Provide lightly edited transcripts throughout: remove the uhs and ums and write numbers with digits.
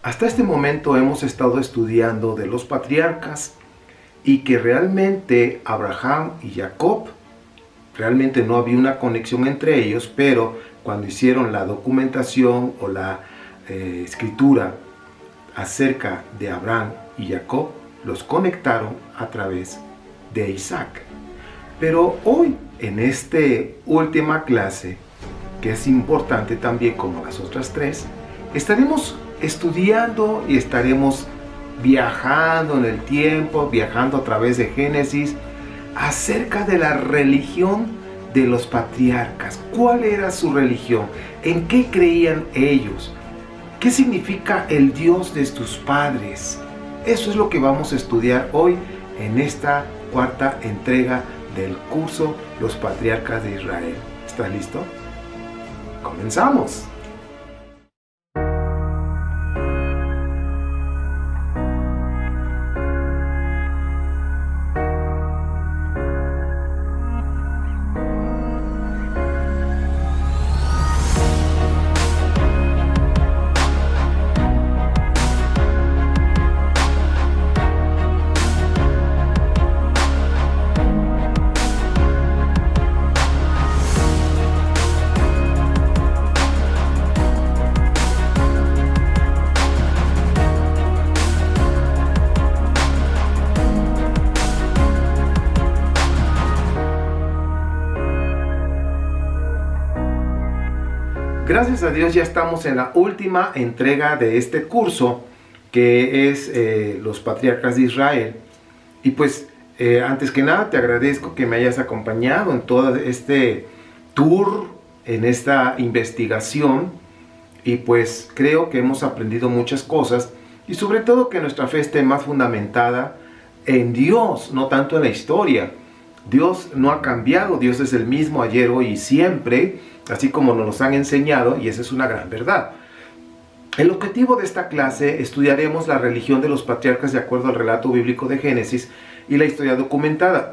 Hasta este momento hemos estado estudiando de los patriarcas y que realmente Abraham y Jacob, realmente no había una conexión entre ellos, pero cuando hicieron la documentación o la escritura acerca de Abraham y Jacob, los conectaron a través de Isaac. Pero hoy, en esta última clase, que es importante también como las otras tres, estaremos estudiando y estaremos viajando en el tiempo, viajando a través de Génesis, acerca de la religión de los patriarcas. ¿Cuál era su religión? ¿En qué creían ellos? ¿Qué significa el Dios de tus padres? Eso es lo que vamos a estudiar hoy en esta cuarta entrega del curso Los Patriarcas de Israel. ¿Estás listo? ¡Comenzamos! Gracias a Dios ya estamos en la última entrega de este curso, que es Los Patriarcas de Israel. Y pues antes que nada te agradezco que me hayas acompañado en todo este tour, en esta investigación. Y pues creo que hemos aprendido muchas cosas y sobre todo que nuestra fe esté más fundamentada en Dios, no tanto en la historia. Dios no ha cambiado, Dios es el mismo ayer, hoy y siempre, así como nos los han enseñado, y esa es una gran verdad. El objetivo de esta clase, estudiaremos la religión de los patriarcas de acuerdo al relato bíblico de Génesis y la historia documentada.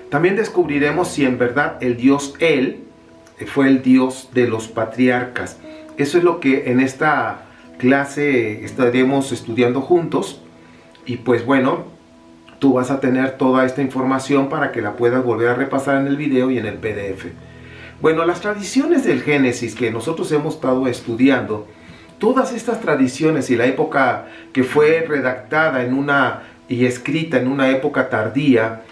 También descubriremos si en verdad el Dios Él fue el Dios de los patriarcas. Eso es lo que en esta clase estaremos estudiando juntos. Y pues bueno, tú vas a tener toda esta información para que la puedas volver a repasar en el video y en el PDF. Bueno, las tradiciones del Génesis que nosotros hemos estado estudiando, todas estas tradiciones y la época que fue redactada y escrita en una época tardía,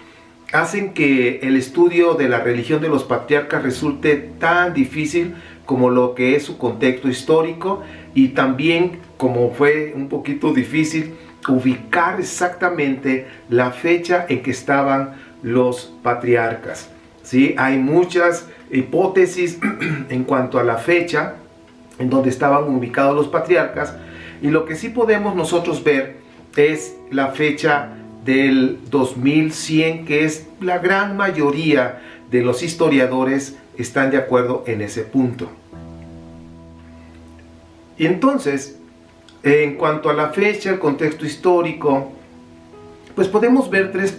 hacen que el estudio de la religión de los patriarcas resulte tan difícil como lo que es su contexto histórico, y también como fue un poquito difícil ubicar exactamente la fecha en que estaban los patriarcas. ¿Sí? Hay muchas hipótesis en cuanto a la fecha en donde estaban ubicados los patriarcas, y lo que sí podemos nosotros ver es la fecha del 2100, que es la gran mayoría de los historiadores están de acuerdo en ese punto. Y entonces, en cuanto a la fecha, el contexto histórico, pues podemos ver tres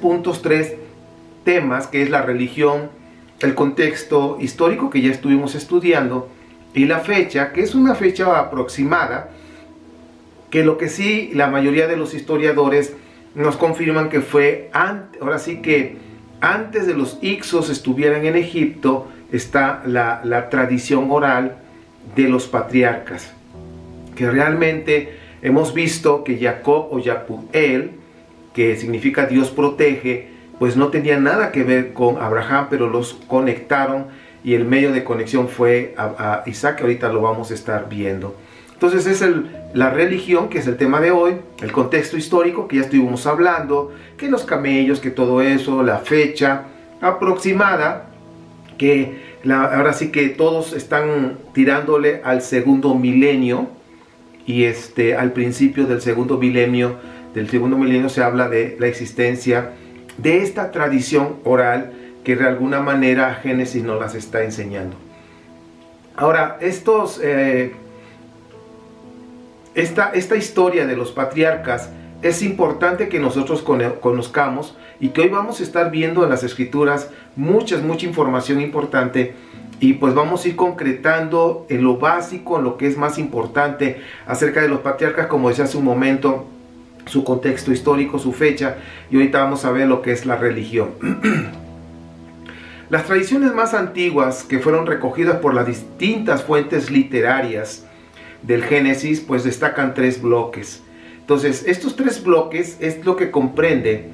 temas, que es la religión, el contexto histórico que ya estuvimos estudiando, y la fecha, que es una fecha aproximada, que lo que sí la mayoría de los historiadores nos confirman que fue ahora sí que antes de los Hyksos estuvieran en Egipto, está la tradición oral de los patriarcas, que realmente hemos visto que Jacob o Jacuel, que significa Dios protege, pues no tenía nada que ver con Abraham, pero los conectaron y el medio de conexión fue a Isaac, que ahorita lo vamos a estar viendo. Entonces es la religión, que es el tema de hoy, el contexto histórico, que ya estuvimos hablando, que los camellos, que todo eso, la fecha aproximada, que ahora sí que todos están tirándole al segundo milenio, y al principio del segundo milenio se habla de la existencia de esta tradición oral que de alguna manera Génesis nos las está enseñando. Ahora, esta historia de los patriarcas es importante que nosotros conozcamos, y que hoy vamos a estar viendo en las escrituras mucha información importante y pues vamos a ir concretando en lo básico, en lo que es más importante acerca de los patriarcas, como decía hace un momento, su contexto histórico, su fecha, y ahorita vamos a ver lo que es la religión. Las tradiciones más antiguas que fueron recogidas por las distintas fuentes literarias del Génesis, pues destacan 3 bloques. Entonces, estos 3 bloques es lo que comprende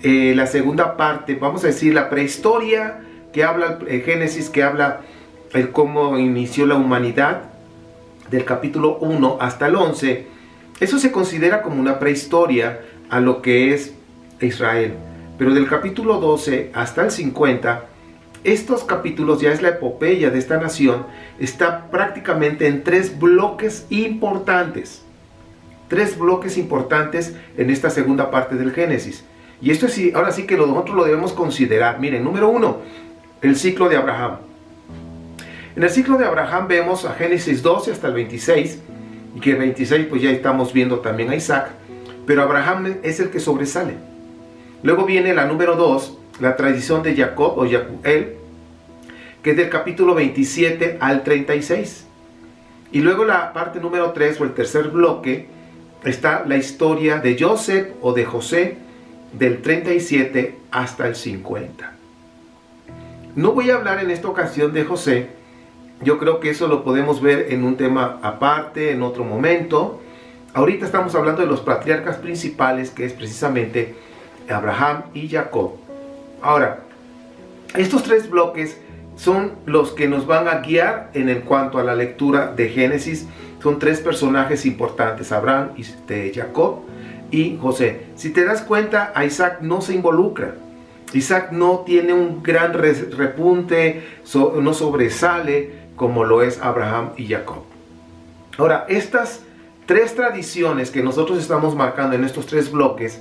la segunda parte, vamos a decir, la prehistoria, que habla el Génesis, que habla el cómo inició la humanidad, del capítulo 1 hasta el 11. Eso se considera como una prehistoria a lo que es Israel. Pero del capítulo 12 hasta el 50, estos capítulos ya es la epopeya de esta nación, está prácticamente en 3 bloques importantes. 3 bloques importantes en esta segunda parte del Génesis. Y esto sí, ahora sí que nosotros lo debemos considerar. Miren, número 1, el ciclo de Abraham. En el ciclo de Abraham vemos a Génesis 12 hasta el 26, y que el 26 pues ya estamos viendo también a Isaac, pero Abraham es el que sobresale. Luego viene la número 2, la tradición de Jacob o Jacuel, que es del capítulo 27 al 36. Y luego la parte número 3 o el tercer bloque está la historia de Joseph o de José, del 37 hasta el 50. No voy a hablar en esta ocasión de José. Yo creo que eso lo podemos ver en un tema aparte, en otro momento. Ahorita estamos hablando de los patriarcas principales, que es precisamente Abraham y Jacob. Ahora, estos 3 bloques son los que nos van a guiar en cuanto a la lectura de Génesis. Son 3 personajes importantes, Abraham, Jacob y José. Si te das cuenta, a Isaac no se involucra. Isaac no tiene un gran repunte, no sobresale como lo es Abraham y Jacob. Ahora, estas 3 tradiciones que nosotros estamos marcando en estos 3 bloques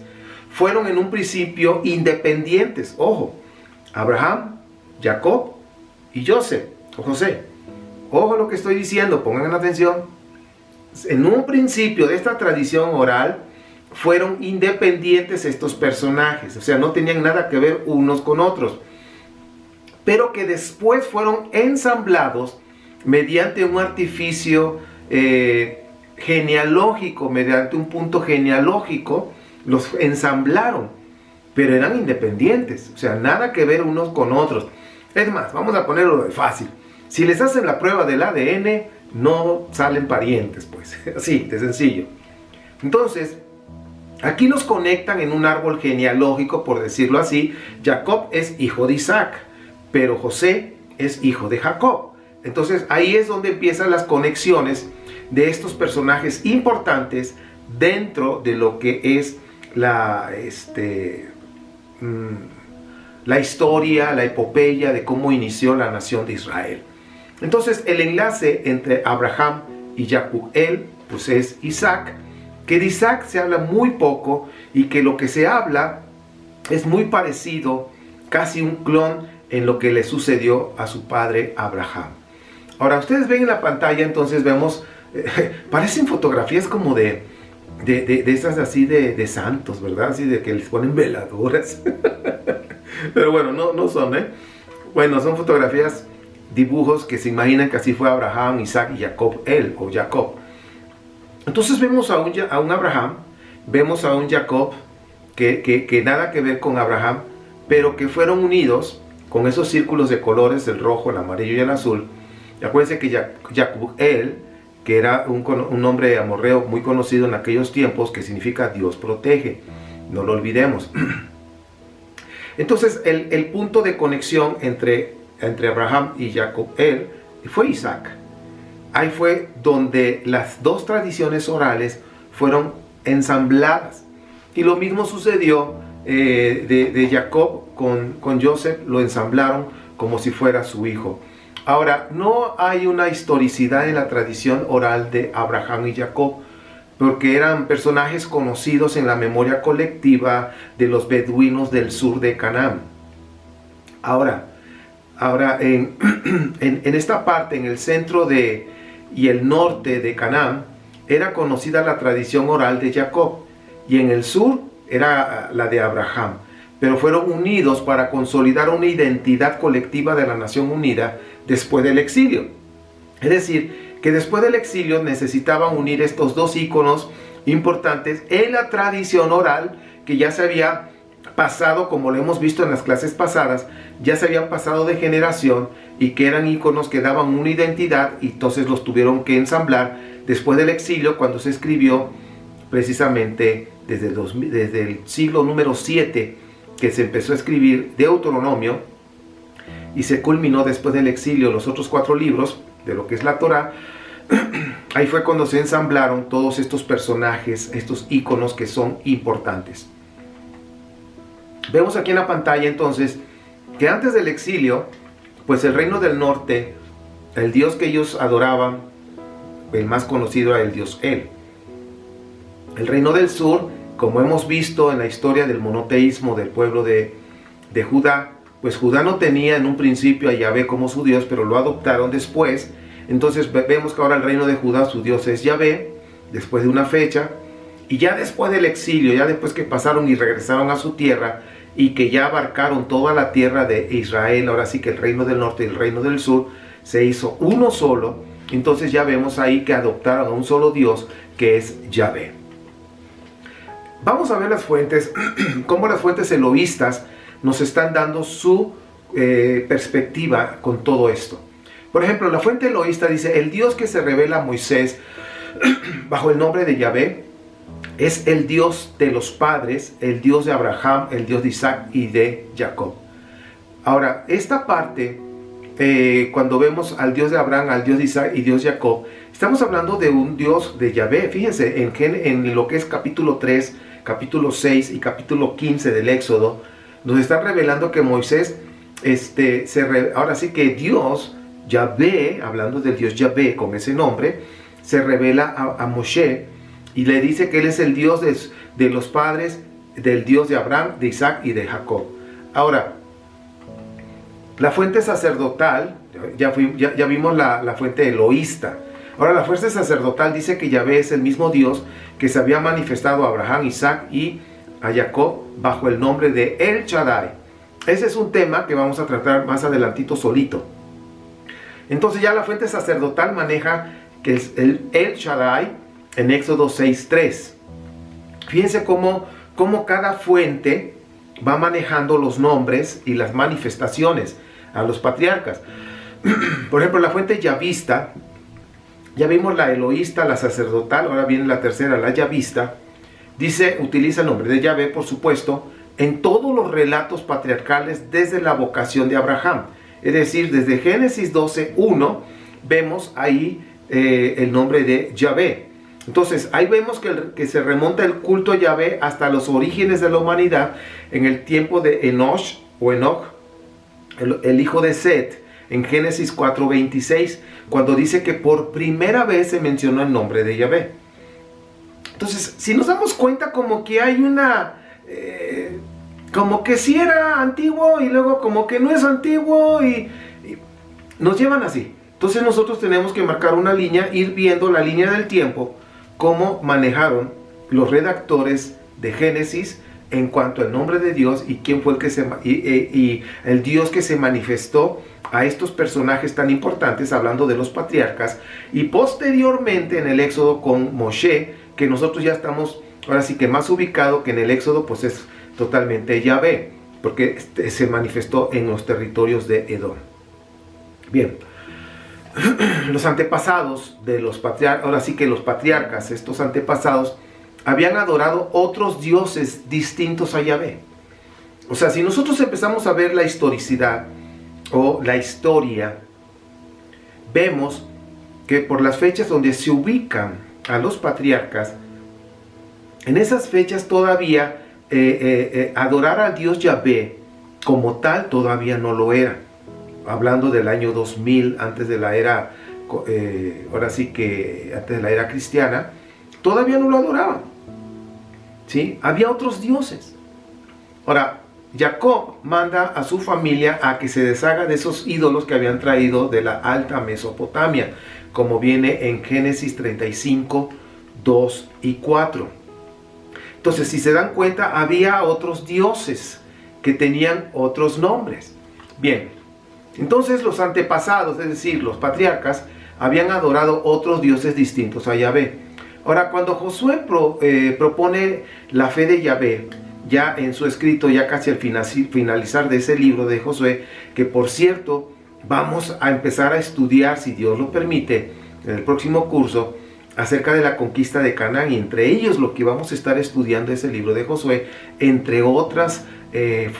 fueron en un principio independientes. Ojo, Abraham, Jacob y José. Ojo lo que estoy diciendo, pongan atención. En un principio de esta tradición oral fueron independientes estos personajes, o sea, no tenían nada que ver unos con otros, pero que después fueron ensamblados mediante un artificio genealógico, mediante un punto genealógico, los ensamblaron, pero eran independientes, o sea, nada que ver unos con otros. Es más, vamos a ponerlo de fácil. Si les hacen la prueba del ADN, no salen parientes, pues, así, de sencillo. Entonces, aquí los conectan en un árbol genealógico, por decirlo así. Jacob es hijo de Isaac, pero José es hijo de Jacob. Entonces, ahí es donde empiezan las conexiones de estos personajes importantes dentro de lo que es la historia, la epopeya de cómo inició la nación de Israel. Entonces, el enlace entre Abraham y Jacuel, pues es Isaac, que de Isaac se habla muy poco y que lo que se habla es muy parecido, casi un clon en lo que le sucedió a su padre Abraham. Ahora, ustedes ven en la pantalla, entonces vemos, parecen fotografías como de esas así de santos, ¿verdad? Así de que les ponen veladoras. Pero bueno, no son, Bueno, son fotografías, dibujos que se imaginan que así fue Abraham, Isaac y Jacob, Jacob. Entonces vemos a un Abraham, vemos a un Jacob que nada que ver con Abraham, pero que fueron unidos con esos círculos de colores, el rojo, el amarillo y el azul. Y acuérdense que Jacuel, que era un nombre amorreo muy conocido en aquellos tiempos, que significa Dios protege, no lo olvidemos. Entonces el punto de conexión entre Abraham y Jacuel fue Isaac. Ahí fue donde las 2 tradiciones orales fueron ensambladas. Y lo mismo sucedió de Jacob con Joseph, lo ensamblaron como si fuera su hijo. Ahora, no hay una historicidad en la tradición oral de Abraham y Jacob, porque eran personajes conocidos en la memoria colectiva de los beduinos del sur de Canaán. Ahora en esta parte, en el centro y el norte de Canaán, era conocida la tradición oral de Jacob, y en el sur era la de Abraham, pero fueron unidos para consolidar una identidad colectiva de la nación unida después del exilio. Es decir, que después del exilio necesitaban unir estos dos íconos importantes en la tradición oral que ya se había pasado, como lo hemos visto en las clases pasadas, ya se habían pasado de generación y que eran íconos que daban una identidad, y entonces los tuvieron que ensamblar después del exilio, cuando se escribió precisamente desde el siglo número 7 que se empezó a escribir Deuteronomio y se culminó después del exilio los otros 4 libros de lo que es la Torá. Ahí fue cuando se ensamblaron todos estos personajes, estos íconos que son importantes. Vemos aquí en la pantalla entonces que antes del exilio, pues el reino del norte, el dios que ellos adoraban, el más conocido era el dios El. El reino del sur, como hemos visto en la historia del monoteísmo del pueblo de Judá, pues Judá no tenía en un principio a Yahvé como su dios, pero lo adoptaron después. Entonces vemos que ahora el reino de Judá, su dios es Yahvé, después de una fecha, y ya después del exilio, ya después que pasaron y regresaron a su tierra, y que ya abarcaron toda la tierra de Israel, ahora sí que el reino del norte y el reino del sur se hizo uno solo. Entonces ya vemos ahí que adoptaron a un solo Dios, que es Yahvé. Vamos a ver las fuentes, cómo las fuentes eloístas nos están dando su perspectiva con todo esto. Por ejemplo, la fuente eloísta dice: el Dios que se revela a Moisés bajo el nombre de Yahvé es el Dios de los padres, el Dios de Abraham, el Dios de Isaac y de Jacob. Ahora, esta parte, cuando vemos al Dios de Abraham, al Dios de Isaac y Dios de Jacob, estamos hablando de un Dios de Yahvé. Fíjense en lo que es capítulo 3, capítulo 6 y capítulo 15 del Éxodo, nos están revelando que Moisés, ahora sí que Dios, Yahvé, hablando del Dios Yahvé con ese nombre, se revela a Moshe y le dice que él es el Dios de los padres, del Dios de Abraham, de Isaac y de Jacob. Ahora, la fuente sacerdotal, ya vimos la fuente eloísta. Ahora la fuente sacerdotal dice que Yahvé es el mismo Dios que se había manifestado a Abraham, Isaac y a Jacob bajo el nombre de El Shaddai. Ese es un tema que vamos a tratar más adelantito solito. Entonces ya la fuente sacerdotal maneja que es el Shaddai en Éxodo 6:3. Fíjense cómo cada fuente va manejando los nombres y las manifestaciones a los patriarcas. Por ejemplo, la fuente yavista, ya vimos la eloísta, la sacerdotal, ahora viene la tercera, la yavista. Dice, utiliza el nombre de Yahvé, por supuesto, en todos los relatos patriarcales desde la vocación de Abraham. Es decir, desde Génesis 12:1 vemos ahí el nombre de Yahvé. Entonces, ahí vemos que se remonta el culto a Yahvé hasta los orígenes de la humanidad en el tiempo de Enoch, el hijo de Set, en Génesis 4:26, cuando dice que por primera vez se mencionó el nombre de Yahvé. Entonces, si nos damos cuenta, como que hay como que sí era antiguo y luego como que no es antiguo y nos llevan así. Entonces nosotros tenemos que marcar una línea, ir viendo la línea del tiempo, cómo manejaron los redactores de Génesis en cuanto al nombre de Dios y quién fue el Dios que se manifestó a estos personajes tan importantes, hablando de los patriarcas, y posteriormente en el Éxodo con Moshe, que nosotros ya estamos ahora sí que más ubicado que en el Éxodo, pues es totalmente Yahvé, porque se manifestó en los territorios de Edom. Bien, los antepasados de los patriarcas, ahora sí que los patriarcas, estos antepasados, habían adorado otros dioses distintos a Yahvé. O sea, si nosotros empezamos a ver la historicidad o la historia, vemos que por las fechas donde se ubican a los patriarcas, en esas fechas todavía adorar al Dios Yahvé como tal todavía no lo era. Hablando del año 2000, antes de la era, ahora sí que antes de la era cristiana, todavía no lo adoraban. ¿Sí? Había otros dioses. Ahora, Jacob manda a su familia a que se deshaga de esos ídolos que habían traído de la alta Mesopotamia, como viene en Génesis 35, 2 y 4. Entonces, si se dan cuenta, había otros dioses que tenían otros nombres. Bien, Entonces los antepasados, es decir, los patriarcas, habían adorado otros dioses distintos a Yahvé. Ahora, cuando Josué propone la fe de Yahvé, ya en su escrito, ya casi al finalizar de ese libro de Josué, que por cierto, vamos a empezar a estudiar, si Dios lo permite, en el próximo curso, acerca de la conquista de Canaán, y entre ellos lo que vamos a estar estudiando es el libro de Josué, entre otras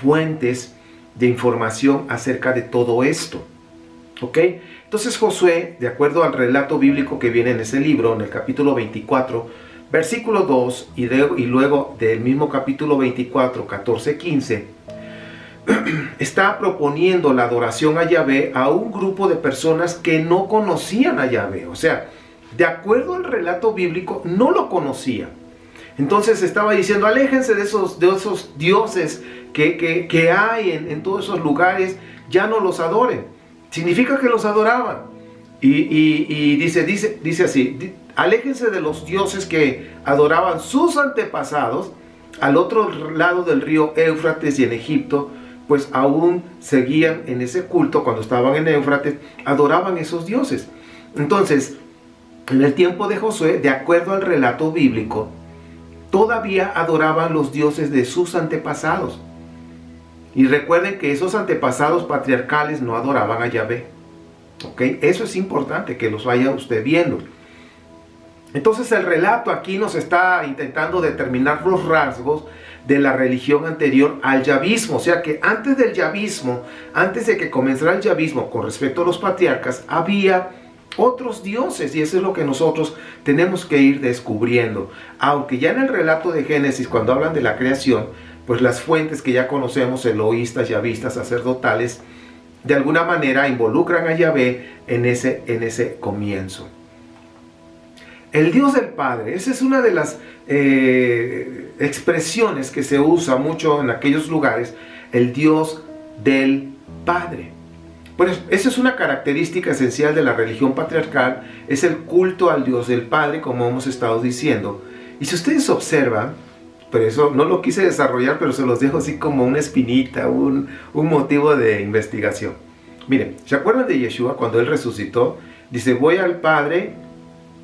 fuentes de información acerca de todo esto. ¿Ok? Entonces Josué, de acuerdo al relato bíblico que viene en ese libro, en el capítulo 24, versículo 2, y luego del mismo capítulo 24, 14, 15, está proponiendo la adoración a Yahvé a un grupo de personas que no conocían a Yahvé. O sea, de acuerdo al relato bíblico, no lo conocían. Entonces estaba diciendo, aléjense de esos dioses que hay en todos esos lugares, ya no los adoren. Significa que los adoraban. Y dice así, aléjense de los dioses que adoraban sus antepasados al otro lado del río Éufrates, y en Egipto, pues aún seguían en ese culto. Cuando estaban en Éufrates, adoraban esos dioses. Entonces, en el tiempo de Josué, de acuerdo al relato bíblico, todavía adoraban los dioses de sus antepasados. Y recuerden que esos antepasados patriarcales no adoraban a Yahvé. ¿Ok? Eso es importante que los vaya usted viendo. Entonces el relato aquí nos está intentando determinar los rasgos de la religión anterior al yavismo. O sea que antes del yavismo, antes de que comenzara el yavismo con respecto a los patriarcas, había otros dioses, y eso es lo que nosotros tenemos que ir descubriendo. Aunque ya en el relato de Génesis, cuando hablan de la creación, pues las fuentes que ya conocemos, eloístas, yavistas, sacerdotales, de alguna manera involucran a Yahvé en ese comienzo. El Dios del Padre, esa es una de las expresiones que se usa mucho en aquellos lugares, el Dios del Padre. Pues esa es una característica esencial de la religión patriarcal, es el culto al Dios del Padre, como hemos estado diciendo. Y si ustedes observan, pero eso no lo quise desarrollar, pero se los dejo así como una espinita, un motivo de investigación. Miren, ¿se acuerdan de Yeshua cuando Él resucitó? Dice, voy al Padre,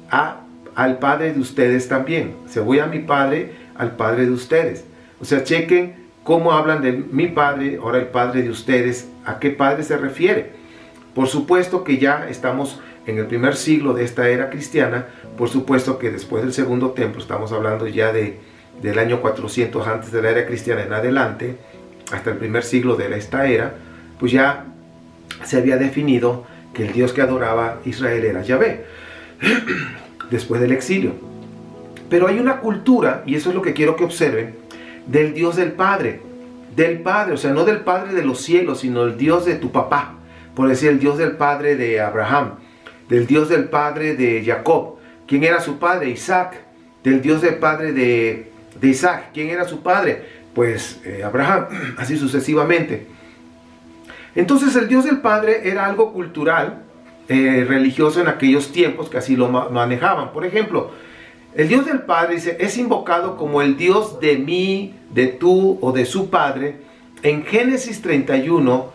al Padre de ustedes también. O sea, voy a mi Padre, al Padre de ustedes. O sea, chequen cómo hablan de mi Padre, ahora el Padre de ustedes. ¿A qué Padre se refiere? Por supuesto que ya estamos en el primer siglo de esta era cristiana. Por supuesto que después del segundo templo, estamos hablando ya del año 400 antes de la era cristiana en adelante, hasta el primer siglo de esta era, pues ya se había definido que el Dios que adoraba Israel era Yahvé, después del exilio. Pero hay una cultura, y eso es lo que quiero que observen, del Dios del Padre, o sea, no del Padre de los cielos, sino el Dios de tu papá, por decir, el Dios del Padre de Abraham, del Dios del Padre de Jacob. ¿Quién era su padre? Isaac. Del Dios del Padre de Isaac. ¿Quién era su padre? Pues Abraham, así sucesivamente. Entonces el Dios del Padre era algo cultural, religioso en aquellos tiempos, que así lo manejaban. Por ejemplo, el Dios del Padre dice, es invocado como el Dios de mí, de tú o de su Padre, en Génesis 31,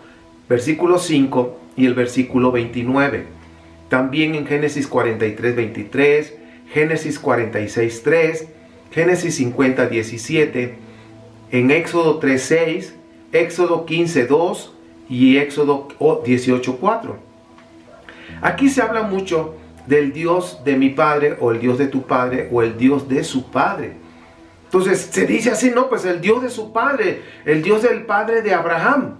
versículo 5 y el versículo 29. También en Génesis 43, 23, Génesis 46, 3, Génesis 50, 17, en Éxodo 3, 6, Éxodo 15, 2 y Éxodo 18, 4. Aquí se habla mucho del Dios de mi Padre, o el Dios de tu Padre, o el Dios de su Padre. Entonces se dice así, no, pues el Dios de su Padre, el Dios del Padre de Abraham,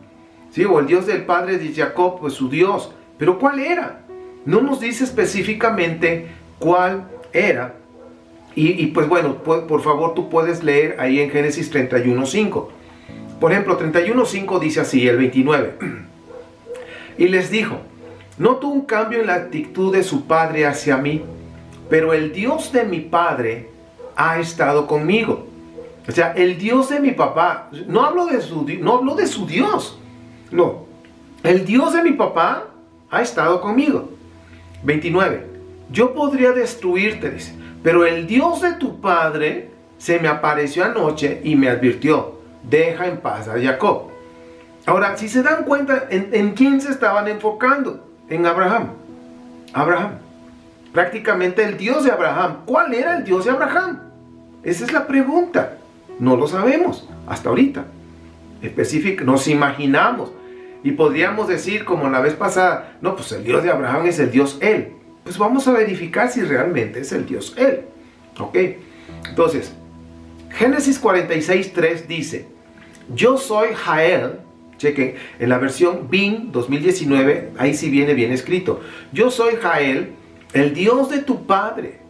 ¿sí? O el Dios del Padre de Jacob, pues su Dios. Pero ¿cuál era? No nos dice específicamente cuál era. Y pues bueno, por favor tú puedes leer ahí en Génesis 31, 5. Por ejemplo, 31, 5 dice así, el 29. Y les dijo, noto un cambio en la actitud de su padre hacia mí, pero el Dios de mi padre ha estado conmigo. O sea, el Dios de mi papá, no hablo de su Dios, no, el Dios de mi papá ha estado conmigo. 29. Yo podría destruirte, dice, pero el Dios de tu padre se me apareció anoche y me advirtió, deja en paz a Jacob. Ahora, si se dan cuenta, ¿en quién se estaban enfocando? En Abraham. Abraham. Prácticamente el Dios de Abraham. ¿Cuál era el Dios de Abraham? Esa es la pregunta. No lo sabemos hasta ahorita. Específico, nos imaginamos. Y podríamos decir, como la vez pasada, no, pues el Dios de Abraham es el Dios Él. Pues vamos a verificar si realmente es el Dios Él. ¿Ok? Entonces, Génesis 46:3 dice, yo soy Jael. Chequen, en la versión BIN 2019, ahí sí viene bien escrito. Yo soy Jael, el Dios de tu padre.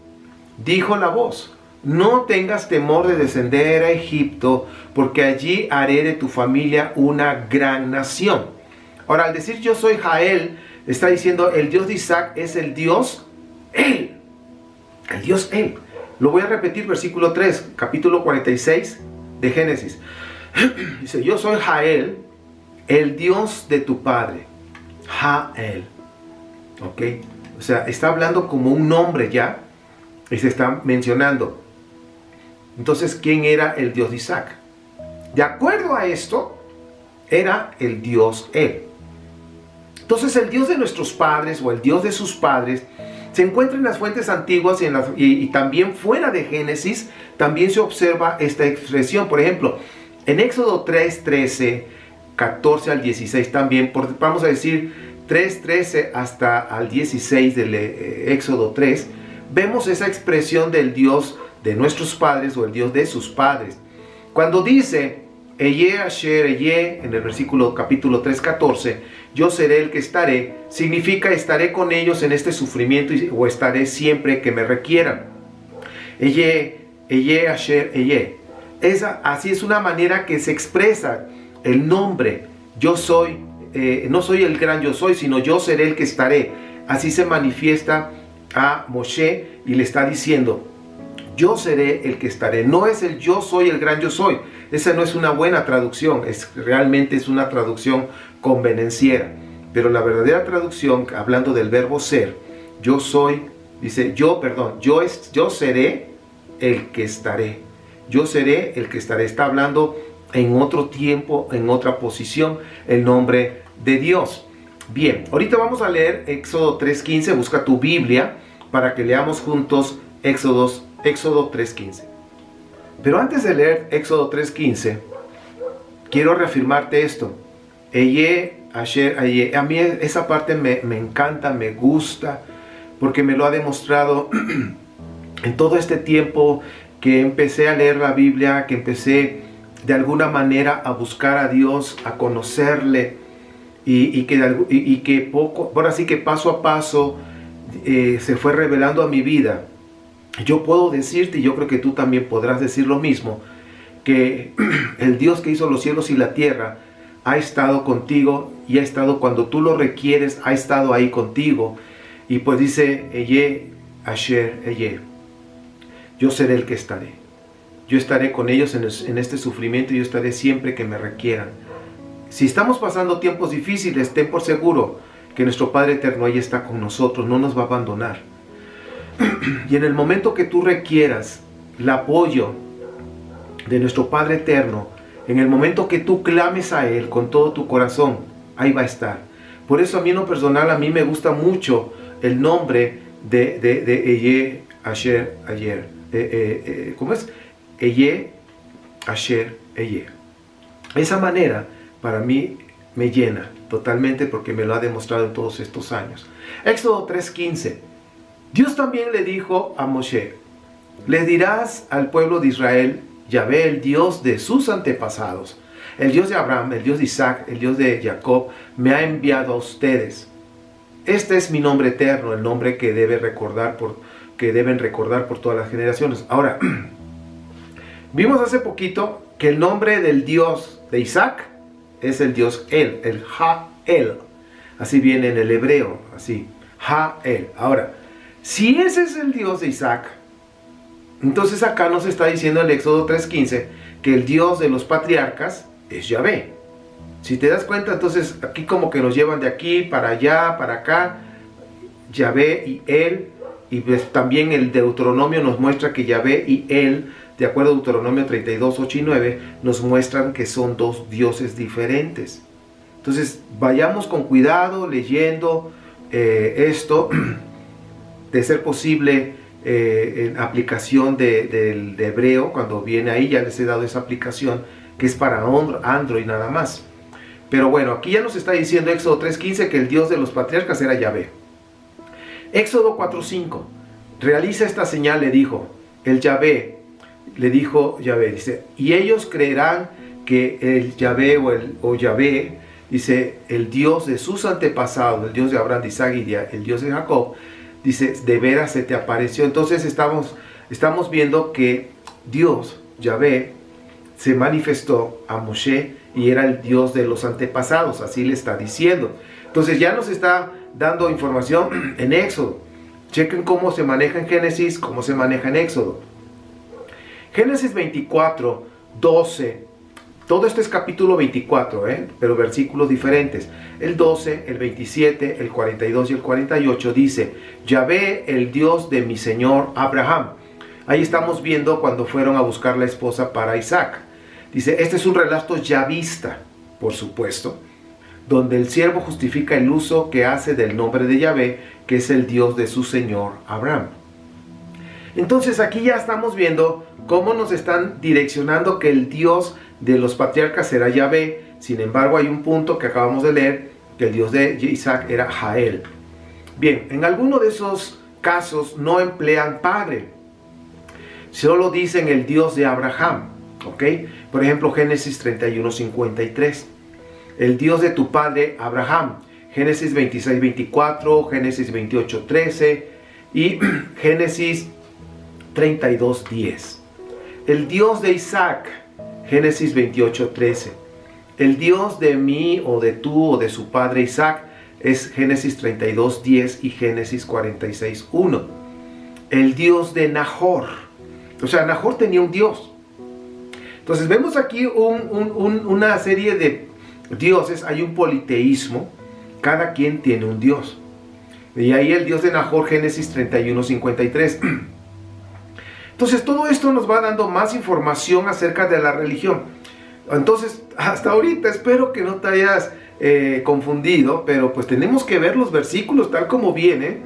Dijo la voz, no tengas temor de descender a Egipto, porque allí haré de tu familia una gran nación. Ahora, al decir yo soy Jael, está diciendo el Dios de Isaac es el Dios Él. El Dios Él. Lo voy a repetir, versículo 3, capítulo 46 de Génesis. Dice, yo soy Jael, el Dios de tu padre. Jael. ¿Ok? O sea, está hablando como un nombre ya. Y se está mencionando. Entonces, ¿quién era el Dios de Isaac? De acuerdo a esto, era el Dios Él. Entonces, el Dios de nuestros padres o el Dios de sus padres se encuentra en las fuentes antiguas y también fuera de Génesis, también se observa esta expresión. Por ejemplo, en Éxodo 3:13, 14 al 16 también, vamos a decir 3:13 hasta al 16 del Éxodo 3, vemos esa expresión del Dios de nuestros padres o el Dios de sus padres. Cuando dice, Eye Asher Eye, en el versículo capítulo 3:14, yo seré el que estaré, significa estaré con ellos en este sufrimiento o estaré siempre que me requieran. Eye Asher Eye. Así es una manera que se expresa el nombre. Yo soy, no soy el gran yo soy, sino yo seré el que estaré. Así se manifiesta a Moshe y le está diciendo, yo seré el que estaré. No es el yo soy el gran yo soy. Esa no es una buena traducción, realmente es una traducción convenenciera. Pero la verdadera traducción, hablando del verbo ser, yo soy, dice yo seré el que estaré. Yo seré el que estaré. Está hablando en otro tiempo, en otra posición, el nombre de Dios. Bien, ahorita vamos a leer Éxodo 3:15. Busca tu Biblia para que leamos juntos Éxodo 3:15. Pero antes de leer Éxodo 3:15, quiero reafirmarte esto. Eye Asher Eye. A mí esa parte me encanta, me gusta, porque me lo ha demostrado en todo este tiempo que empecé a leer la Biblia, que empecé de alguna manera a buscar a Dios, a conocerle, y que poco, ahora sí que paso a paso se fue revelando a mi vida. Yo puedo decirte, y yo creo que tú también podrás decir lo mismo, que el Dios que hizo los cielos y la tierra ha estado contigo y ha estado cuando tú lo requieres, ha estado ahí contigo. Y pues dice, Eye Asher Eye, yo seré el que estaré. Yo estaré con ellos en este sufrimiento y yo estaré siempre que me requieran. Si estamos pasando tiempos difíciles, ten por seguro que nuestro Padre Eterno ahí está con nosotros, no nos va a abandonar. Y en el momento que tú requieras el apoyo de nuestro Padre Eterno, en el momento que tú clames a Él con todo tu corazón, ahí va a estar. Por eso a mí en lo personal, a mí me gusta mucho el nombre de Eye Asher Eye. ¿Cómo es? Eye Asher Eye. Esa manera para mí me llena totalmente porque me lo ha demostrado en todos estos años. Éxodo 3:15. Dios también le dijo a Moshe, le dirás al pueblo de Israel, Yahvé, el Dios de sus antepasados, el Dios de Abraham, el Dios de Isaac, el Dios de Jacob, me ha enviado a ustedes. Este es mi nombre eterno, el nombre que deben recordar por todas las generaciones. Ahora, vimos hace poquito que el nombre del Dios de Isaac es el Dios El, el Jael. Así viene en el hebreo, así, Jael. Ahora, si ese es el Dios de Isaac, entonces acá nos está diciendo en el Éxodo 3:15 que el Dios de los patriarcas es Yahvé. Si te das cuenta, entonces aquí como que nos llevan de aquí para allá, para acá, Yahvé y Él, y pues también el Deuteronomio nos muestra que Yahvé y Él, de acuerdo a Deuteronomio 32, 8 y 9, nos muestran que son dos dioses diferentes. Entonces, vayamos con cuidado leyendo esto, de ser posible en aplicación de hebreo. Cuando viene ahí ya les he dado esa aplicación que es para Android nada más. Pero bueno, aquí ya nos está diciendo Éxodo 3:15 que el Dios de los patriarcas era Yahvé. Éxodo 4:5, realiza esta señal, le dijo Yahvé, dice, y ellos creerán que el Yahvé o Yahvé, dice, el Dios de sus antepasados, el Dios de Abraham, de Isaac y el Dios de Jacob, dice, de veras se te apareció. Entonces estamos viendo que Dios, Yahvé, se manifestó a Moshe y era el Dios de los antepasados, así le está diciendo. Entonces ya nos está dando información en Éxodo. Chequen cómo se maneja en Génesis, cómo se maneja en Éxodo. Génesis 24, 12, todo esto es capítulo 24, pero versículos diferentes. El 12, el 27, el 42 y el 48 dice, Yahvé, el Dios de mi señor Abraham. Ahí estamos viendo cuando fueron a buscar la esposa para Isaac. Dice, este es un relato yavista, por supuesto, donde el siervo justifica el uso que hace del nombre de Yahvé, que es el Dios de su señor Abraham. Entonces aquí ya estamos viendo cómo nos están direccionando que el Dios de los patriarcas era Yahvé. Sin embargo, hay un punto que acabamos de leer, que el Dios de Isaac era Jael. Bien, en alguno de esos casos no emplean padre, solo dicen el Dios de Abraham, ¿ok? Por ejemplo, Génesis 31, 53. El Dios de tu padre Abraham. Génesis 26, 24, Génesis 28, 13 y Génesis 32, 10. El Dios de Isaac. Génesis 28, 13. El Dios de mí o de tú o de su padre Isaac es Génesis 32, 10 y Génesis 46, 1. El Dios de Nahor. O sea, Nahor tenía un Dios. Entonces vemos aquí una serie de dioses, hay un politeísmo, cada quien tiene un Dios. Y ahí el Dios de Nahor, Génesis 31, 53. Entonces todo esto nos va dando más información acerca de la religión. Entonces hasta ahorita espero que no te hayas confundido, pero pues tenemos que ver los versículos tal como vienen,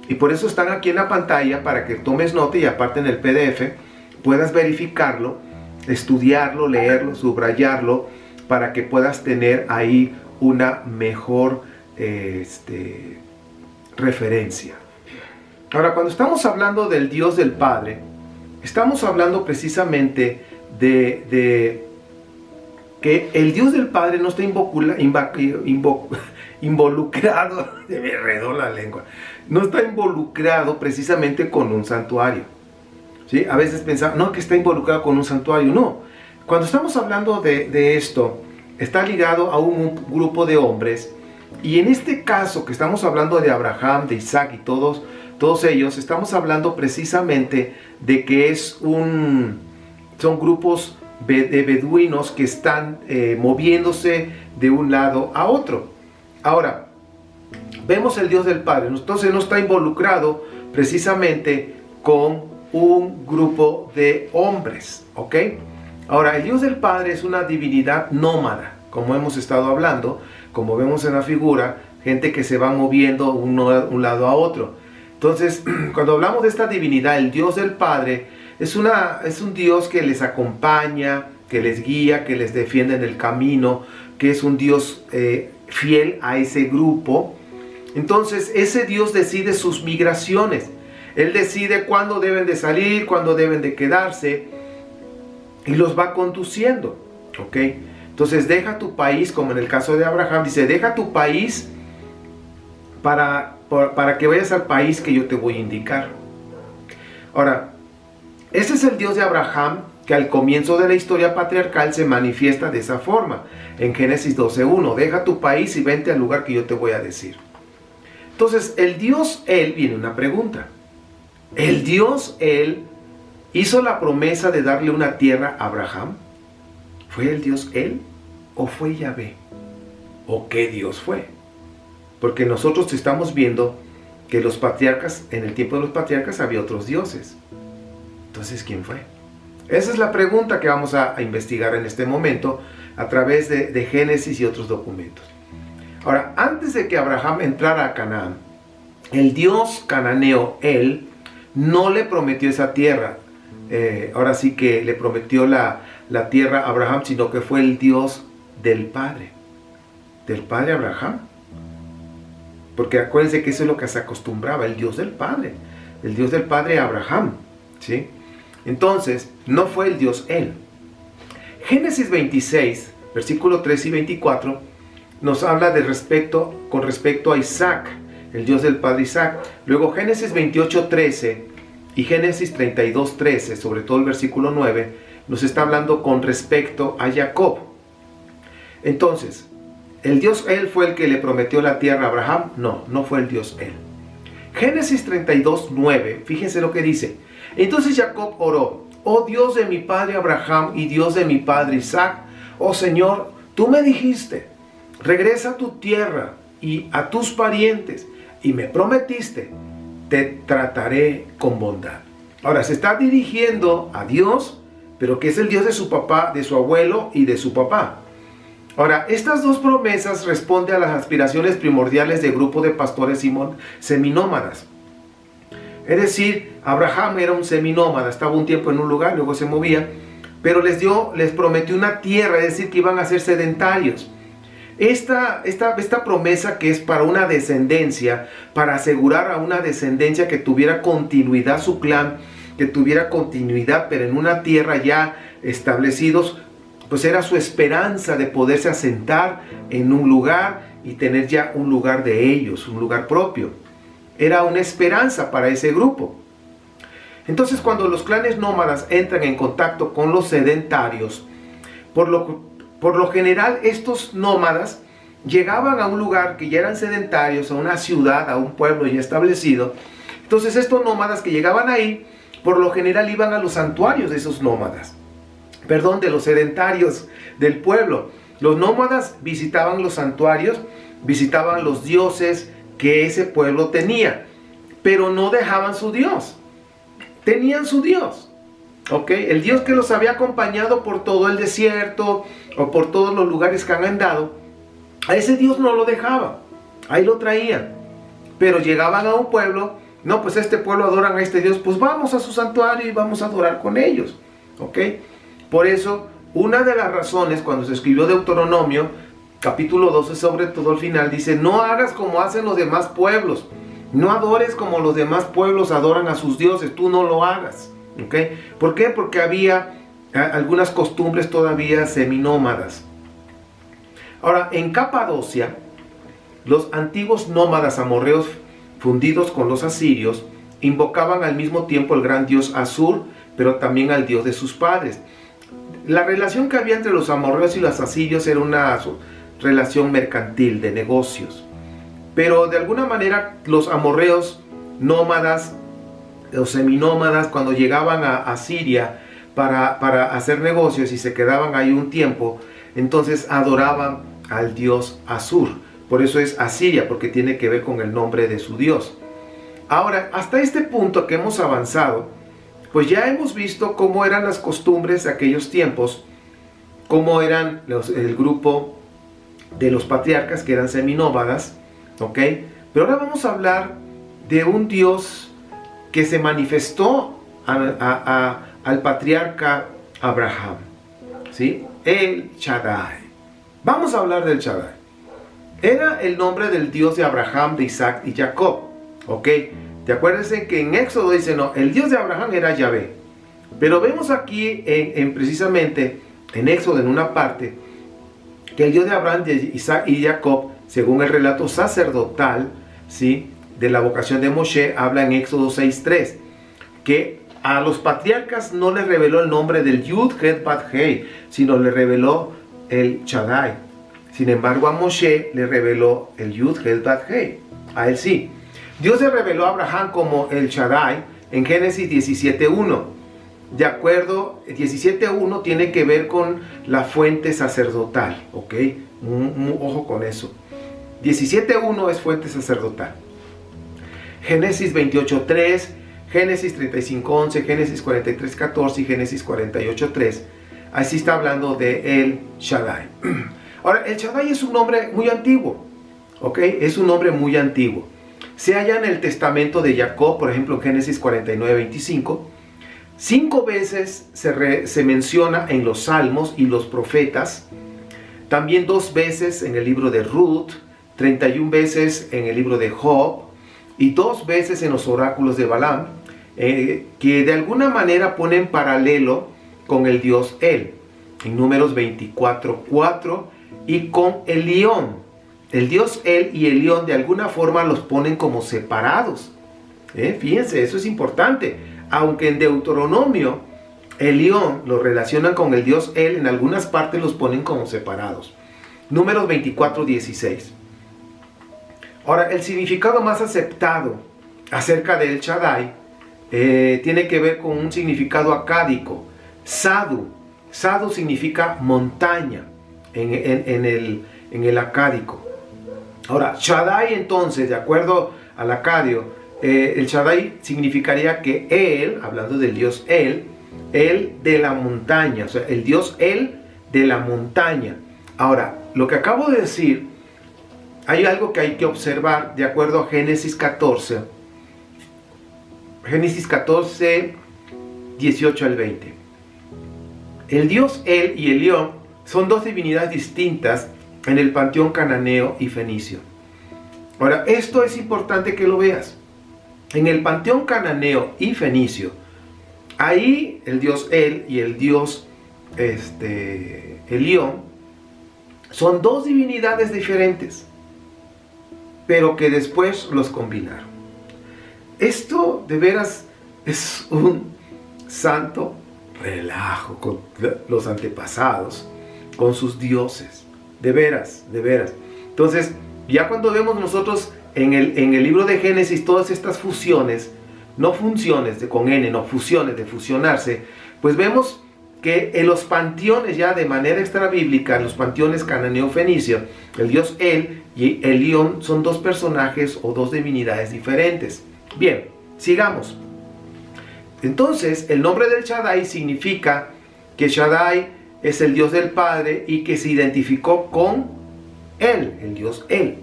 y por eso están aquí en la pantalla para que tomes nota y aparte en el PDF puedas verificarlo, estudiarlo, leerlo, subrayarlo, para que puedas tener ahí una mejor referencia. Ahora, cuando estamos hablando del Dios del Padre, estamos hablando precisamente de que el Dios del Padre no está involucrado, me enredó la lengua, no está involucrado precisamente con un santuario. ¿Sí? A veces pensamos, no, que está involucrado con un santuario. No, cuando estamos hablando de esto, está ligado a un grupo de hombres. Y en este caso que estamos hablando de Abraham, de Isaac y todos ellos, estamos hablando precisamente de que son grupos de beduinos que están moviéndose de un lado a otro. Ahora, vemos el Dios del Padre, entonces no está involucrado precisamente con un grupo de hombres, ¿ok? Ahora, el Dios del Padre es una divinidad nómada, como hemos estado hablando, como vemos en la figura, gente que se va moviendo un lado a otro. Entonces, cuando hablamos de esta divinidad, el Dios del Padre es un Dios que les acompaña, que les guía, que les defiende en el camino, que es un Dios fiel a ese grupo. Entonces, ese Dios decide sus migraciones. Él decide cuándo deben de salir, cuándo deben de quedarse, y los va conduciendo, ¿ok? Entonces deja tu país, como en el caso de Abraham, dice, deja tu país para que vayas al país que yo te voy a indicar. Ahora, ese es el Dios de Abraham, que al comienzo de la historia patriarcal se manifiesta de esa forma. En Génesis 12:1, deja tu país y vente al lugar que yo te voy a decir. Entonces, el Dios Él, viene una pregunta. ¿El Dios Él hizo la promesa de darle una tierra a Abraham? ¿Fue el Dios Él o fue Yahvé? ¿O qué Dios fue? Porque nosotros estamos viendo que los patriarcas, en el tiempo de los patriarcas había otros dioses. Entonces, ¿quién fue? Esa es la pregunta que vamos a investigar en este momento a través de Génesis y otros documentos. Ahora, antes de que Abraham entrara a Canaán, el Dios cananeo, él, no le prometió esa tierra. Ahora sí que le prometió la tierra a Abraham, sino que fue el Dios del Padre Abraham. Porque acuérdense que eso es lo que se acostumbraba, el Dios del Padre Abraham, ¿sí? Entonces, no fue el Dios él. Génesis 26, versículo 3 y 24, nos habla con respecto a Isaac, el Dios del Padre Isaac. Luego Génesis 28, 13 y Génesis 32, 13, sobre todo el versículo 9, nos está hablando con respecto a Jacob. Entonces, ¿el Dios él fue el que le prometió la tierra a Abraham? No, no fue el Dios él. Génesis 32, 9, fíjense lo que dice. Entonces Jacob oró: oh Dios de mi padre Abraham y Dios de mi padre Isaac, oh Señor, tú me dijiste, regresa a tu tierra y a tus parientes, y me prometiste, te trataré con bondad. Ahora se está dirigiendo a Dios, pero que es el Dios de su papá, de su abuelo y de su papá. Ahora, estas dos promesas responden a las aspiraciones primordiales del grupo de pastores seminómadas. Es decir, Abraham era un seminómada, estaba un tiempo en un lugar, luego se movía, pero les prometió una tierra, es decir, que iban a ser sedentarios. Esta promesa, que es para una descendencia, para asegurar a una descendencia que tuviera continuidad su clan, que tuviera continuidad, pero en una tierra ya establecidos, pues era su esperanza de poderse asentar en un lugar y tener ya un lugar de ellos, un lugar propio. Era una esperanza para ese grupo. Entonces, cuando los clanes nómadas entran en contacto con los sedentarios, por lo general estos nómadas llegaban a un lugar que ya eran sedentarios, a una ciudad, a un pueblo ya establecido. Entonces estos nómadas que llegaban ahí, por lo general iban a los santuarios de esos nómadas. De los sedentarios del pueblo. Los nómadas visitaban los santuarios, visitaban los dioses que ese pueblo tenía, pero no dejaban su Dios. Tenían su Dios, ¿ok? El Dios que los había acompañado por todo el desierto o por todos los lugares que han andado, a ese Dios no lo dejaba, ahí lo traían. Pero llegaban a un pueblo, no, pues este pueblo adoran a este Dios, pues vamos a su santuario y vamos a adorar con ellos, ¿ok? Por eso, una de las razones cuando se escribió Deuteronomio, capítulo 12, sobre todo al final, dice: no hagas como hacen los demás pueblos, no adores como los demás pueblos adoran a sus dioses, tú no lo hagas, ¿ok? ¿Por qué? Porque había algunas costumbres todavía seminómadas. Ahora, en Capadocia, los antiguos nómadas amorreos fundidos con los asirios invocaban al mismo tiempo el gran dios Asur, pero también al dios de sus padres. La relación que había entre los amorreos y los asirios era una relación mercantil, de negocios. Pero de alguna manera los amorreos nómadas, los seminómadas, cuando llegaban a Siria para hacer negocios y se quedaban ahí un tiempo, entonces adoraban al dios Asur. Por eso es Asiria, porque tiene que ver con el nombre de su dios. Ahora, hasta este punto que hemos avanzado, pues ya hemos visto cómo eran las costumbres de aquellos tiempos, cómo eran el grupo de los patriarcas que eran seminómadas, ¿ok? Pero ahora vamos a hablar de un Dios que se manifestó al patriarca Abraham, ¿sí? El Shaddai. Vamos a hablar del Shaddai. Era el nombre del Dios de Abraham, de Isaac y Jacob, ¿ok? ¿Te acuerdas que en Éxodo dice, no, el Dios de Abraham era Yahvé? Pero vemos aquí, precisamente en Éxodo, en una parte, que el Dios de Abraham, de Isaac y Jacob, según el relato sacerdotal, ¿sí?, de la vocación de Moshe, habla en Éxodo 6:3, que a los patriarcas no les reveló el nombre del Yud, Het, Bat, Hei, sino le reveló el Shaddai. Sin embargo, a Moshe le reveló el Yud, Het, Bat, Hei. A él sí. Dios se reveló a Abraham como el Shaddai en Génesis 17:1. De acuerdo, 17:1 tiene que ver con la fuente sacerdotal, ¿ok? Ojo con eso. 17:1 es fuente sacerdotal. Génesis 28:3, Génesis 35:11, Génesis 43:14 y Génesis 48:3. Así está hablando de el Shaddai. Ahora, el Shaddai es un nombre muy antiguo. ¿ok? Es un nombre muy antiguo. Se halla en el testamento de Jacob, por ejemplo en Génesis 49:25. 5 veces se menciona en los Salmos y los profetas. También 2 veces en el libro de Ruth, 31 veces en el libro de Job y 2 veces en los oráculos de Balaam, que de alguna manera ponen paralelo con el dios El, en Números 24:4, y con Elión. El dios El y Elión de alguna forma los ponen como separados. Fíjense, eso es importante. Aunque en Deuteronomio Elión lo relacionan con el dios El, en algunas partes los ponen como separados. Números 24:16. Ahora, el significado más aceptado acerca de El Shaddai tiene que ver con un significado acádico. Sadu. Sadu significa montaña en el acádico. Ahora, Shaddai entonces, de acuerdo al acadio, el Shaddai significaría que Él, hablando del dios Él de la montaña, o sea, el dios Él de la montaña. Ahora, lo que acabo de decir, hay algo que hay que observar de acuerdo a Génesis 14. Génesis 14, 18 al 20. El dios El y Elión son 2 divinidades distintas en el panteón cananeo y fenicio. Ahora, esto es importante que lo veas. En el panteón cananeo y fenicio, ahí el dios El y el dios Elión son 2 divinidades diferentes, pero que después los combinaron. Esto de veras es un santo relajo con los antepasados, con sus dioses. De veras, de veras. Entonces, ya cuando vemos nosotros en el libro de Génesis todas estas fusiones, no funciones con N, no fusiones de fusionarse, pues vemos que en los panteones ya de manera extrabíblica, en los panteones cananeo-fenicio, el dios El y Elión son 2 personajes o 2 divinidades diferentes. Bien, sigamos. Entonces, el nombre del Shaddai significa que Shaddai es el Dios del Padre y que se identificó con Él, el Dios Él.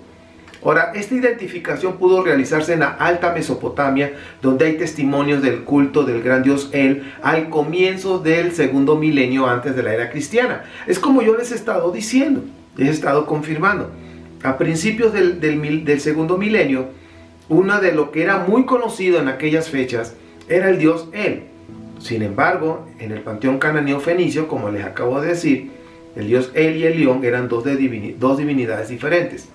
Ahora, esta identificación pudo realizarse en la Alta Mesopotamia, donde hay testimonios del culto del gran Dios El al comienzo del 2º milenio antes de la era cristiana. Es como yo les he estado diciendo, les he estado confirmando. A principios del 2º milenio, uno de lo que era muy conocido en aquellas fechas era el Dios El. Sin embargo, en el panteón cananeo fenicio, como les acabo de decir, el Dios El y Elión eran 2 divinidades diferentes.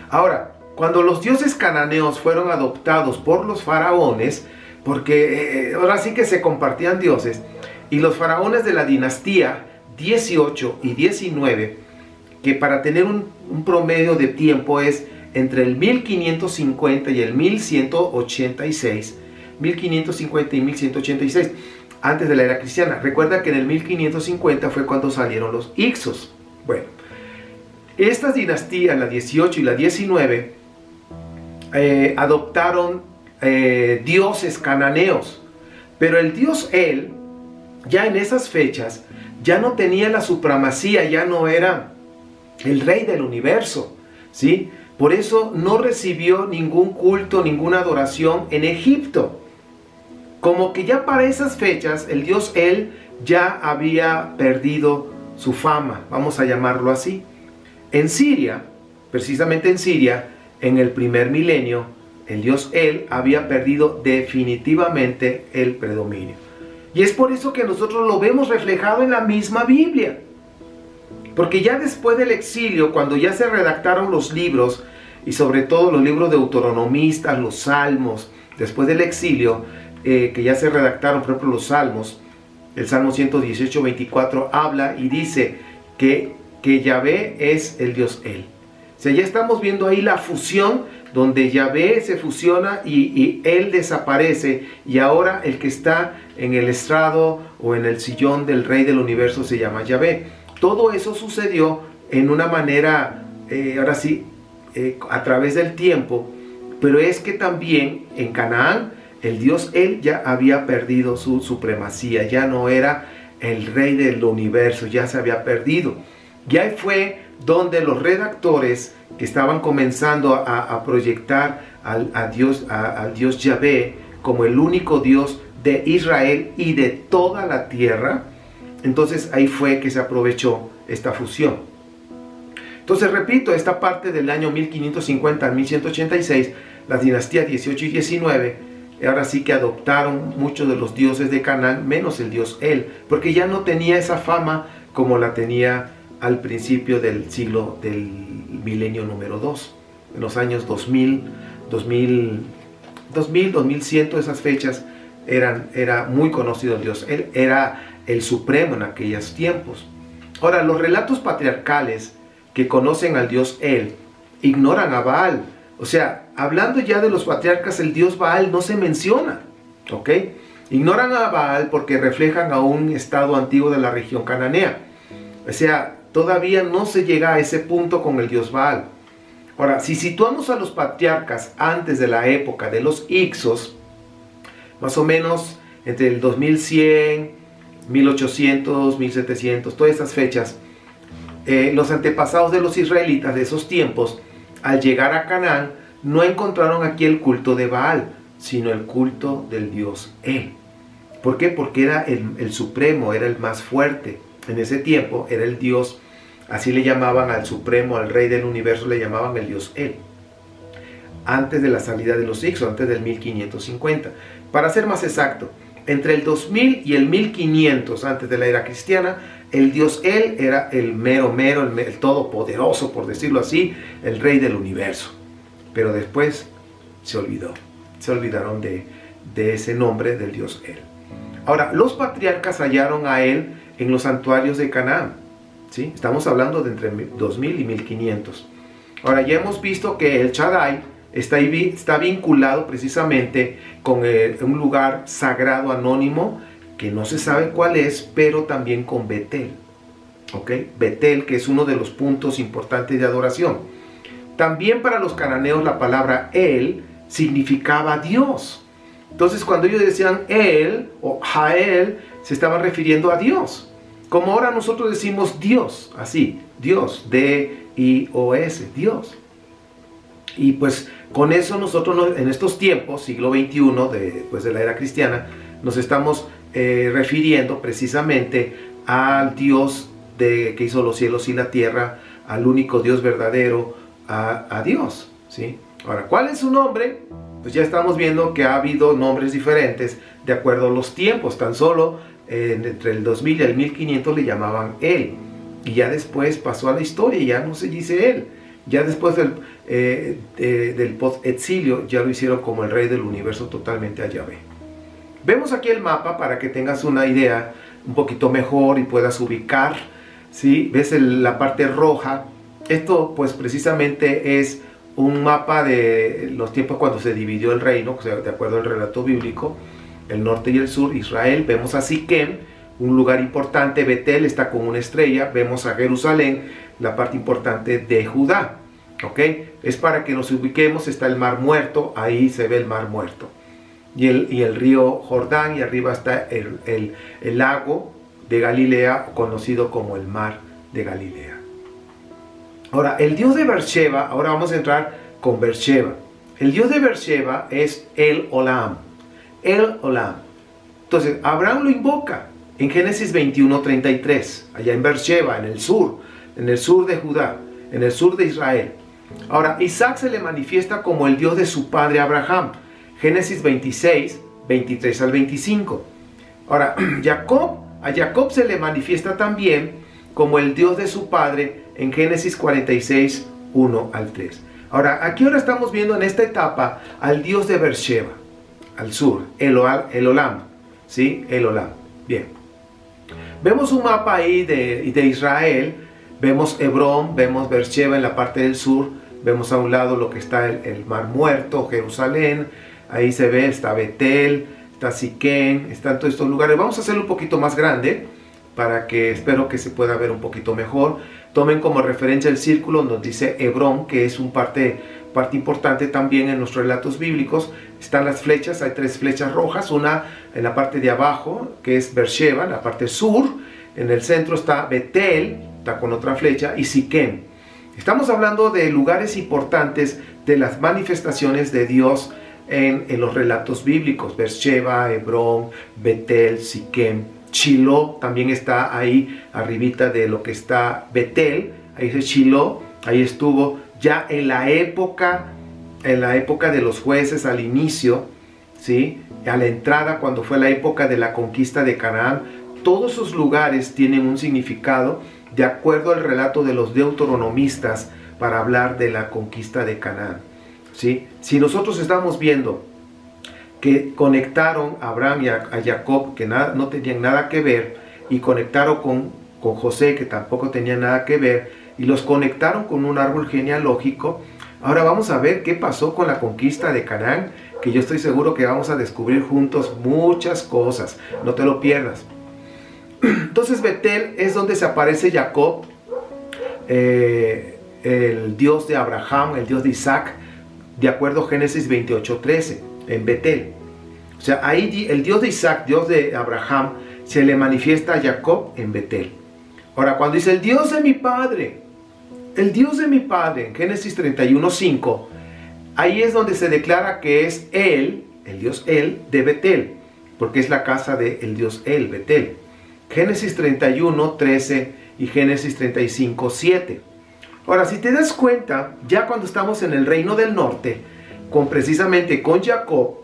Ahora, cuando los dioses cananeos fueron adoptados por los faraones, porque ahora sí que se compartían dioses, y los faraones de la dinastía 18 y 19, que para tener un promedio de tiempo es entre el 1550 y el 1186, 1550 y 1186, antes de la era cristiana. Recuerda que en el 1550 fue cuando salieron los Hyksos. Bueno, estas dinastías, la 18 y la 19, adoptaron dioses cananeos, pero el dios El, ya en esas fechas, ya no tenía la supremacía, ya no era el rey del universo, ¿sí? Por eso no recibió ningún culto, ninguna adoración en Egipto. Como que ya para esas fechas el dios El ya había perdido su fama, vamos a llamarlo así. En Siria, precisamente en Siria, en el 1er milenio, el dios El había perdido definitivamente el predominio. Y es por eso que nosotros lo vemos reflejado en la misma Biblia. Porque ya después del exilio, cuando ya se redactaron los libros, y sobre todo los libros deuteronomistas, los salmos, después del exilio, que ya se redactaron, por ejemplo, los salmos, el Salmo 118, 24, habla y dice que Yahvé es el Dios El. O sea, ya estamos viendo ahí la fusión, donde Yahvé se fusiona y Él desaparece, y ahora el que está en el estrado o en el sillón del Rey del Universo se llama Yahvé. Todo eso sucedió en una manera, ahora sí, a través del tiempo, pero es que también en Canaán el Dios El ya había perdido su supremacía, ya no era el Rey del Universo, ya se había perdido. Ya fue donde los redactores que estaban comenzando a proyectar al Dios Yahvé como el único Dios de Israel y de toda la tierra, entonces ahí fue que se aprovechó esta fusión. Entonces repito, esta parte del año 1550 al 1186, las dinastías 18 y 19, ahora sí que adoptaron muchos de los dioses de Canaán, menos el dios El, porque ya no tenía esa fama como la tenía al principio del milenio número 2, en los años 2100, esas fechas era muy conocido el dios El, era el supremo en aquellos tiempos. Ahora, los relatos patriarcales que conocen al dios El ignoran a Baal. O sea, hablando ya de los patriarcas, el dios Baal no se menciona, ¿ok? Ignoran a Baal porque reflejan a un estado antiguo de la región cananea. O sea, todavía no se llega a ese punto con el dios Baal. Ahora, si situamos a los patriarcas antes de la época de los Ixos, más o menos entre el 2100, 1800, 1700, todas esas fechas, los antepasados de los israelitas de esos tiempos, al llegar a Canaán, no encontraron aquí el culto de Baal, sino el culto del dios El. ¿Por qué? Porque era el supremo, era el más fuerte. En ese tiempo era el dios, así le llamaban al supremo, al rey del universo, le llamaban el dios El. Antes de la salida de los Ixos, antes del 1550. Para ser más exacto, entre el 2000 y el 1500, antes de la era cristiana, el dios El era el mero, el todopoderoso, por decirlo así, el rey del universo. Pero después se olvidaron de ese nombre del dios El. Ahora, los patriarcas hallaron a él en los santuarios de Canaán, ¿sí? Estamos hablando de entre 2000 y 1500. Ahora, ya hemos visto que el Shaddai está vinculado precisamente con un lugar sagrado anónimo que no se sabe cuál es, pero también con Betel, ¿ok? Betel, que es uno de los puntos importantes de adoración. También para los cananeos la palabra El significaba Dios. Entonces cuando ellos decían El o Jael, se estaban refiriendo a Dios. Como ahora nosotros decimos Dios, así, Dios, D-I-O-S, Dios. Y pues con eso nosotros en estos tiempos, siglo XXI, después de la era cristiana, nos estamos refiriendo precisamente al Dios que hizo los cielos y la tierra, al único Dios verdadero, a Dios, ¿sí? Ahora, ¿cuál es su nombre? Pues ya estamos viendo que ha habido nombres diferentes de acuerdo a los tiempos. Tan solo entre el 2000 y el 1500 le llamaban Él, y ya después pasó a la historia y ya no se dice Él. Ya después del post-exilio ya lo hicieron como el rey del universo totalmente a Yahvé. Vemos aquí el mapa para que tengas una idea un poquito mejor y puedas ubicar, ¿sí? ¿Ves la parte roja? Esto pues precisamente es un mapa de los tiempos cuando se dividió el reino, o sea, de acuerdo al relato bíblico, el norte y el sur, Israel. Vemos a Siquem, un lugar importante. Betel está con una estrella. Vemos a Jerusalén, la parte importante de Judá, ¿ok? Es para que nos ubiquemos. Está el Mar Muerto, ahí se ve el Mar Muerto, y el río Jordán, y arriba está el lago de Galilea, conocido como el Mar de Galilea. Ahora, el dios de Beersheba, ahora vamos a entrar con Beersheba. El dios de Beersheba es El Olam. El Olam. Entonces, Abraham lo invoca en Génesis 21:33, allá en Beersheba, en el sur de Judá, en el sur de Israel. Ahora, Isaac se le manifiesta como el Dios de su padre Abraham, Génesis 26, 23 al 25. Ahora, a Jacob se le manifiesta también como el Dios de su padre en Génesis 46, 1 al 3. Ahora, aquí ahora estamos viendo en esta etapa al Dios de Beersheba, al sur, El Olam, ¿sí? El Olam. Bien. Vemos un mapa ahí de Israel. Vemos Hebrón, vemos Beersheba en la parte del sur. Vemos a un lado lo que está el Mar Muerto, Jerusalén. Ahí se ve, está Betel, está Siquén, están todos estos lugares. Vamos a hacerlo un poquito más grande para que espero que se pueda ver un poquito mejor. Tomen como referencia el círculo donde dice Hebrón, que es un parte importante también en los relatos bíblicos. Están las flechas, hay 3 flechas rojas, una en la parte de abajo, que es Beersheba, en la parte sur. En el centro está Betel, está con otra flecha, y Siquem. Estamos hablando de lugares importantes de las manifestaciones de Dios en los relatos bíblicos. Beersheba, Hebrón, Betel, Siquem. Shiloh también está ahí arribita de lo que está Betel. Ahí dice Shiloh, ahí estuvo ya en la época de los jueces al inicio, ¿sí? A la entrada, cuando fue la época de la conquista de Canaán. Todos esos lugares tienen un significado de acuerdo al relato de los deuteronomistas para hablar de la conquista de Canaán, ¿sí? Si nosotros estamos viendo que conectaron a Abraham y a Jacob, que no tenían nada que ver, y conectaron con José, que tampoco tenía nada que ver, y los conectaron con un árbol genealógico. Ahora vamos a ver qué pasó con la conquista de Canaán, que yo estoy seguro que vamos a descubrir juntos muchas cosas. No te lo pierdas. Entonces Betel es donde se aparece Jacob, el Dios de Abraham, el Dios de Isaac, de acuerdo a Génesis 28:13, en Betel. O sea, ahí el Dios de Isaac, Dios de Abraham, se le manifiesta a Jacob en Betel. Ahora, cuando dice el Dios de mi padre, el Dios de mi padre, en Génesis 31:5, ahí es donde se declara que es él, el Dios él, de Betel, porque es la casa del Dios él, Betel. Génesis 31:13 y Génesis 35:7. Ahora, si te das cuenta, ya cuando estamos en el reino del norte, precisamente con Jacob,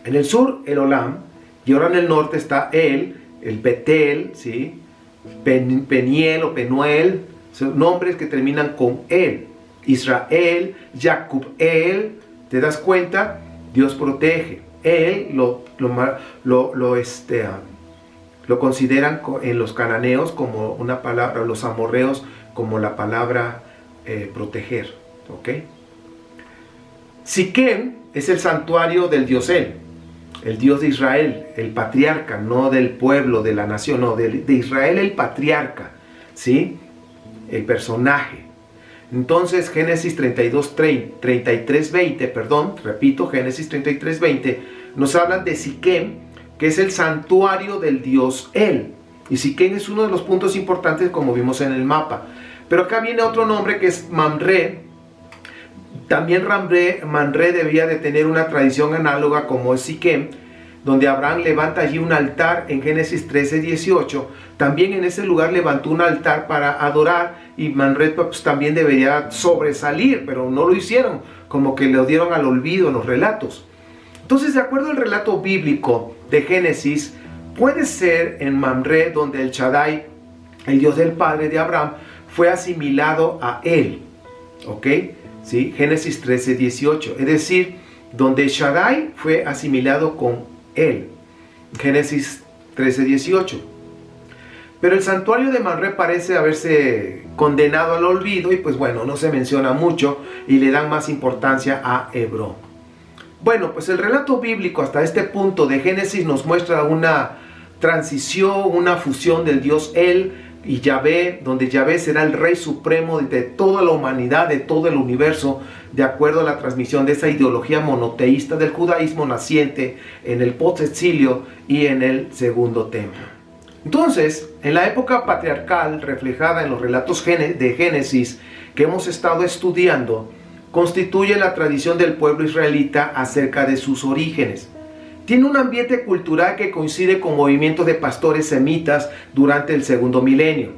en el sur el Olam, y ahora en el norte está él, el Betel, ¿sí? Peniel o Penuel, son nombres que terminan con él. Israel, Jacob, él, ¿te das cuenta? Dios protege. Él lo consideran en los cananeos como una palabra, los amorreos como la palabra proteger, ¿ok? Siquem es el santuario del Dios él, el Dios de Israel, el patriarca, no del pueblo, de la nación, no, de Israel el patriarca, ¿sí? El personaje. Entonces Génesis 33:20, repito, Génesis 33:20, nos hablan de Siquem, que es el santuario del Dios él. Y Siquem es uno de los puntos importantes, como vimos en el mapa. Pero acá viene otro nombre que es Mamre. También Mamre debía de tener una tradición análoga como es Siquem, donde Abraham levanta allí un altar en Génesis 13:18. También en ese lugar levantó un altar para adorar, y Mamre pues, también debería sobresalir, pero no lo hicieron, como que lo dieron al olvido en los relatos. Entonces, de acuerdo al relato bíblico de Génesis, puede ser en Mamre donde el Shaddai, el Dios del padre de Abraham, fue asimilado a él, ¿ok? ¿Sí? Génesis 13:18, es decir, donde Shaddai fue asimilado con él, Génesis 13:18. Pero el santuario de Mamre parece haberse condenado al olvido, y pues bueno, no se menciona mucho, y le dan más importancia a Hebrón. Bueno, pues el relato bíblico hasta este punto de Génesis nos muestra una transición, una fusión del Dios él y Yahvé, donde Yahvé será el rey supremo de toda la humanidad, de todo el universo, de acuerdo a la transmisión de esa ideología monoteísta del judaísmo naciente en el post-exilio y en el segundo templo. Entonces, en la época patriarcal reflejada en los relatos de Génesis que hemos estado estudiando, constituye la tradición del pueblo israelita acerca de sus orígenes. Tiene un ambiente cultural que coincide con movimientos de pastores semitas durante el segundo milenio.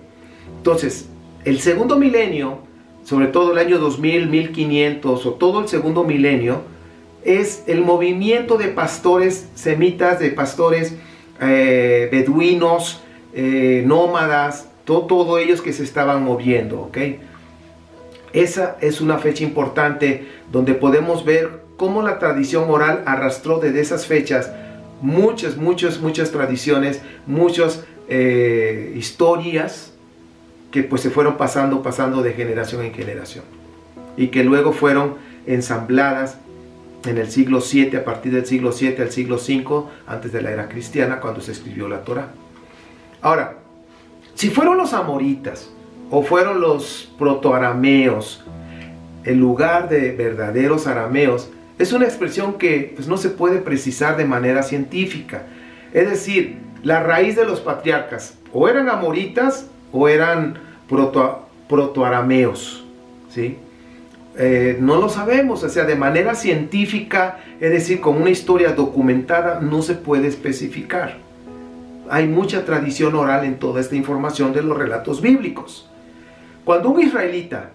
Entonces, el segundo milenio, sobre todo el año 2000, 1500 o todo el segundo milenio, es el movimiento de pastores semitas, de pastores beduinos, nómadas, todo ellos que se estaban moviendo, ¿ok? Esa es una fecha importante donde podemos ver cómo la tradición oral arrastró desde esas fechas muchas tradiciones, muchas historias que pues se fueron pasando de generación en generación y que luego fueron ensambladas en el siglo VII, a partir del siglo VII al siglo V, antes de la era cristiana, cuando se escribió la Torá. Ahora, si fueron los amoritas o fueron los protoarameos, en lugar de verdaderos arameos, es una expresión que pues, no se puede precisar de manera científica. Es decir, la raíz de los patriarcas o eran amoritas o eran protoarameos, ¿sí? No lo sabemos, o sea, de manera científica, es decir, con una historia documentada, no se puede especificar. Hay mucha tradición oral en toda esta información de los relatos bíblicos. Cuando un israelita,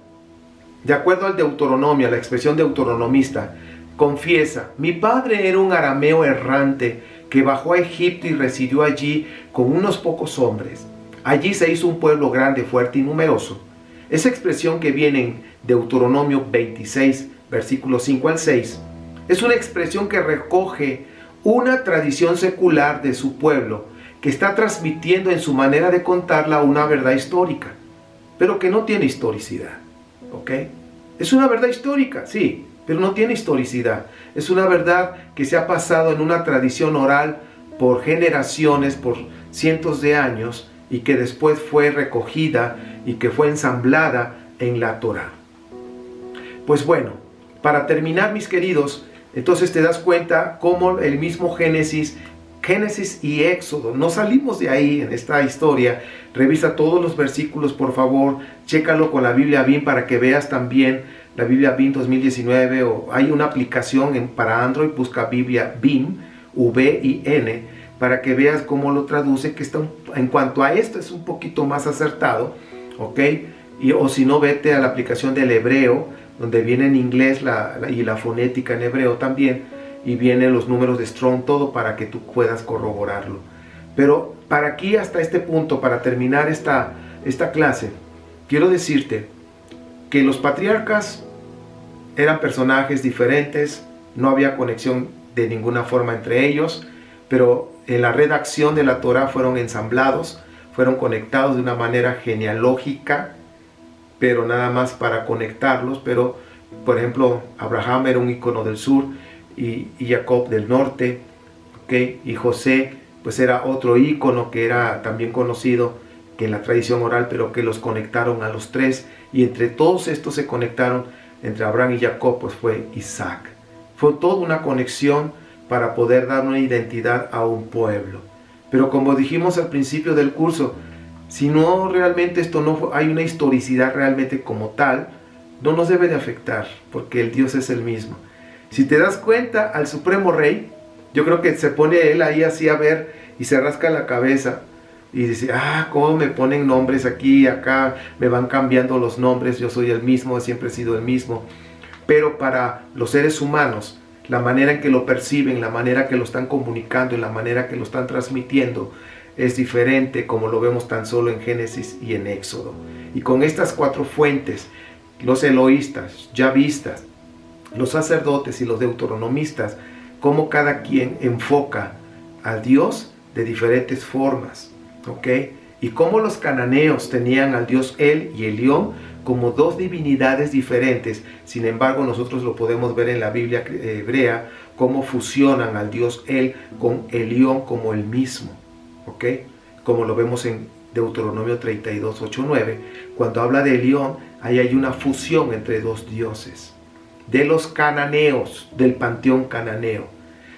de acuerdo al Deuteronomio, a la expresión deuteronomista, confiesa: mi padre era un arameo errante que bajó a Egipto y residió allí con unos pocos hombres. Allí se hizo un pueblo grande, fuerte y numeroso. Esa expresión que viene en Deuteronomio 26, versículos 5 al 6, es una expresión que recoge una tradición secular de su pueblo, que está transmitiendo en su manera de contarla una verdad histórica, pero que no tiene historicidad. ¿Ok? Es una verdad histórica, sí, pero no tiene historicidad. Es una verdad que se ha pasado en una tradición oral por generaciones, por cientos de años, y que después fue recogida y que fue ensamblada en la Torá. Pues bueno, para terminar, mis queridos, entonces te das cuenta cómo el mismo Génesis y Éxodo, no salimos de ahí en esta historia. Revisa todos los versículos, por favor, chécalo con la Biblia BIM para que veas también la Biblia BIM 2019, o hay una aplicación para Android, busca Biblia BIM, V-I-N, para que veas cómo lo traduce, que está, en cuanto a esto, es un poquito más acertado, ¿ok? O si no, vete a la aplicación del hebreo, donde viene en inglés y la fonética en hebreo también, y vienen los números de Strong, todo para que tú puedas corroborarlo. Pero para aquí, hasta este punto, para terminar esta clase, quiero decirte que los patriarcas eran personajes diferentes, no había conexión de ninguna forma entre ellos, pero en la redacción de la Torá fueron ensamblados, fueron conectados de una manera genealógica, pero nada más para conectarlos. Pero, por ejemplo, Abraham era un ícono del sur y Jacob del norte, ¿okay? Y José pues era otro ícono que era también conocido que en la tradición oral, pero que los conectaron a los tres, y entre todos estos se conectaron, entre Abraham y Jacob, pues fue Isaac. Fue toda una conexión para poder dar una identidad a un pueblo. Pero como dijimos al principio del curso, si no realmente esto no hay una historicidad realmente como tal, no nos debe de afectar, porque el Dios es el mismo. Si te das cuenta, al Supremo Rey, yo creo que se pone él ahí así a ver y se rasca la cabeza y dice: cómo me ponen nombres aquí y acá, me van cambiando los nombres, yo soy el mismo, siempre he sido el mismo. Pero para los seres humanos, la manera en que lo perciben, la manera que lo están comunicando y la manera que lo están transmitiendo es diferente, como lo vemos tan solo en Génesis y en Éxodo. Y con estas cuatro fuentes, los eloístas, yavistas, los sacerdotes y los deuteronomistas, cómo cada quien enfoca a Dios de diferentes formas, ¿ok? Y cómo los cananeos tenían al Dios El y Elión como dos divinidades diferentes. Sin embargo, nosotros lo podemos ver en la Biblia hebrea, cómo fusionan al Dios El con Elión como el mismo, ¿ok? Como lo vemos en Deuteronomio 32, 8, 9. Cuando habla de Elión, ahí hay una fusión entre dos dioses, de los cananeos, del panteón cananeo.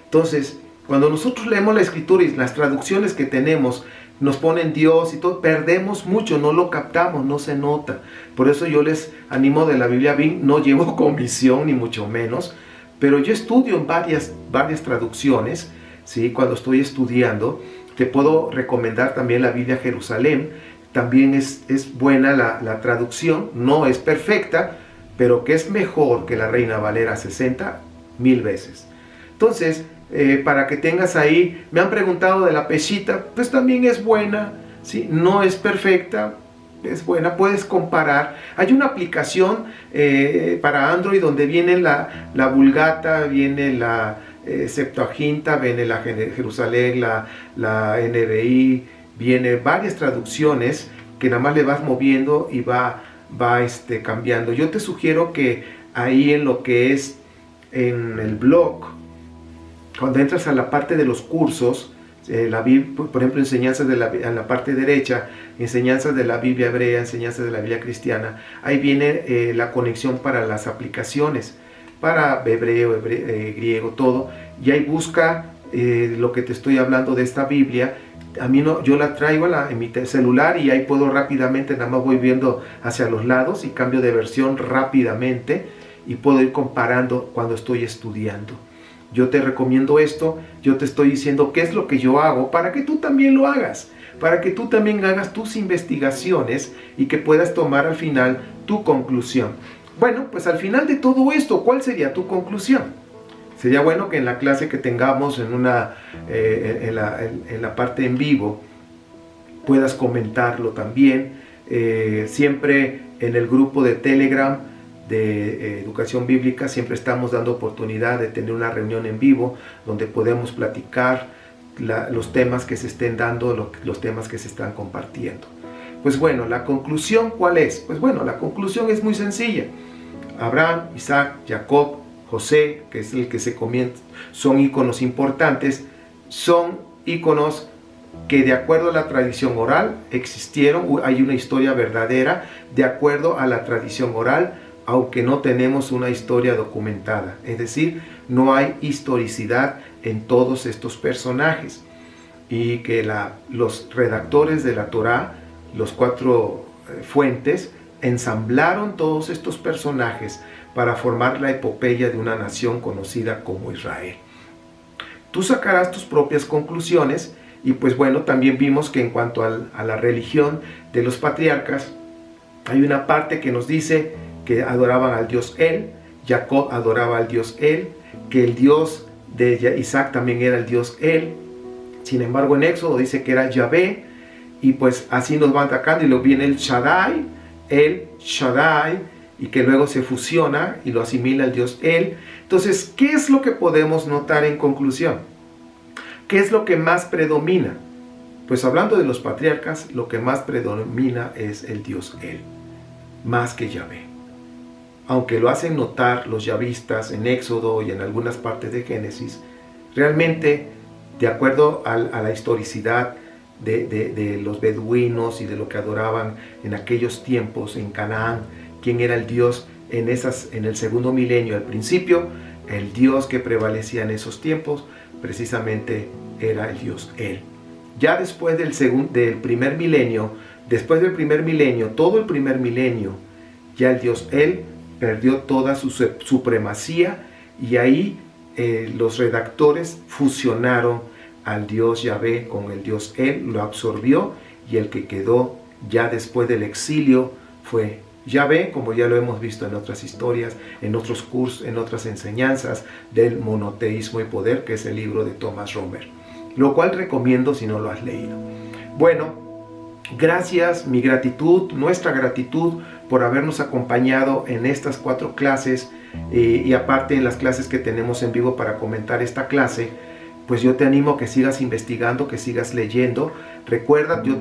Entonces, cuando nosotros leemos la Escritura y las traducciones que tenemos, nos ponen Dios y todo, perdemos mucho, no lo captamos, no se nota. Por eso yo les animo de la Biblia BIM, no llevo comisión ni mucho menos, pero yo estudio en varias traducciones, ¿sí? Cuando estoy estudiando, te puedo recomendar también la Biblia Jerusalén. También es buena la traducción, no es perfecta, pero que es mejor que la Reina Valera 60 1000 veces. Entonces, para que tengas ahí, me han preguntado de la Peshitta, pues también es buena, ¿sí? No es perfecta, es buena, puedes comparar. Hay una aplicación para Android donde viene la Vulgata, viene la Septuaginta, viene la Jerusalén, la NBI, viene varias traducciones que nada más le vas moviendo y va cambiando. Yo te sugiero que ahí en lo que es en el blog, cuando entras a la parte de los cursos, por ejemplo, enseñanzas en la parte derecha, enseñanzas de la Biblia hebrea, enseñanzas de la Biblia cristiana, ahí viene la conexión para las aplicaciones, para hebreo, griego, todo, y ahí busca lo que te estoy hablando de esta Biblia, a mí no, yo la traigo en mi celular y ahí puedo rápidamente, nada más voy viendo hacia los lados y cambio de versión rápidamente y puedo ir comparando cuando estoy estudiando. Yo te recomiendo esto, yo te estoy diciendo qué es lo que yo hago para que tú también lo hagas, para que tú también hagas tus investigaciones y que puedas tomar al final tu conclusión. Bueno, pues al final de todo esto, ¿cuál sería tu conclusión? Sería bueno que en la clase que tengamos en la parte en vivo puedas comentarlo también. Siempre en el grupo de Telegram de Educación Bíblica siempre estamos dando oportunidad de tener una reunión en vivo donde podemos platicar los temas que se estén dando, los temas que se están compartiendo. Pues bueno, la conclusión, ¿cuál es? Pues bueno, la conclusión es muy sencilla. Abraham, Isaac, Jacob, José, que es el que se comienza, son íconos importantes, son íconos que de acuerdo a la tradición oral existieron, hay una historia verdadera de acuerdo a la tradición oral, aunque no tenemos una historia documentada, es decir, no hay historicidad en todos estos personajes, y que los redactores de la Torá, los 4 fuentes, ensamblaron todos estos personajes para formar la epopeya de una nación conocida como Israel. Tú sacarás tus propias conclusiones y pues bueno, también vimos que en cuanto a la religión de los patriarcas, hay una parte que nos dice que adoraban al dios El, Jacob adoraba al dios El, que el dios de Isaac también era el dios El. Sin embargo, en Éxodo dice que era Yahvé, y pues así nos van atacando y luego viene el Shaddai, y que luego se fusiona y lo asimila al dios El. Entonces, ¿qué es lo que podemos notar en conclusión? ¿Qué es lo que más predomina? Pues hablando de los patriarcas, lo que más predomina es el dios El, más que Yahvé. Aunque lo hacen notar los yavistas en Éxodo y en algunas partes de Génesis, realmente, de acuerdo a la historicidad de los beduinos y de lo que adoraban en aquellos tiempos en Canaán, quién era el Dios en el segundo milenio. Al principio, el Dios que prevalecía en esos tiempos precisamente era el Dios El. Ya después del primer milenio, todo el primer milenio, ya el Dios El perdió toda su supremacía, y ahí los redactores fusionaron al Dios Yahvé con el Dios El, lo absorbió, y el que quedó ya después del exilio fue Yahvé, como ya lo hemos visto en otras historias, en otros cursos, en otras enseñanzas del monoteísmo y poder, que es el libro de Thomas Romer, lo cual recomiendo si no lo has leído. Bueno, gracias, mi gratitud, nuestra gratitud por habernos acompañado en estas 4 clases, y aparte en las clases que tenemos en vivo para comentar esta clase. Pues yo te animo a que sigas investigando, que sigas leyendo. Recuerda, yo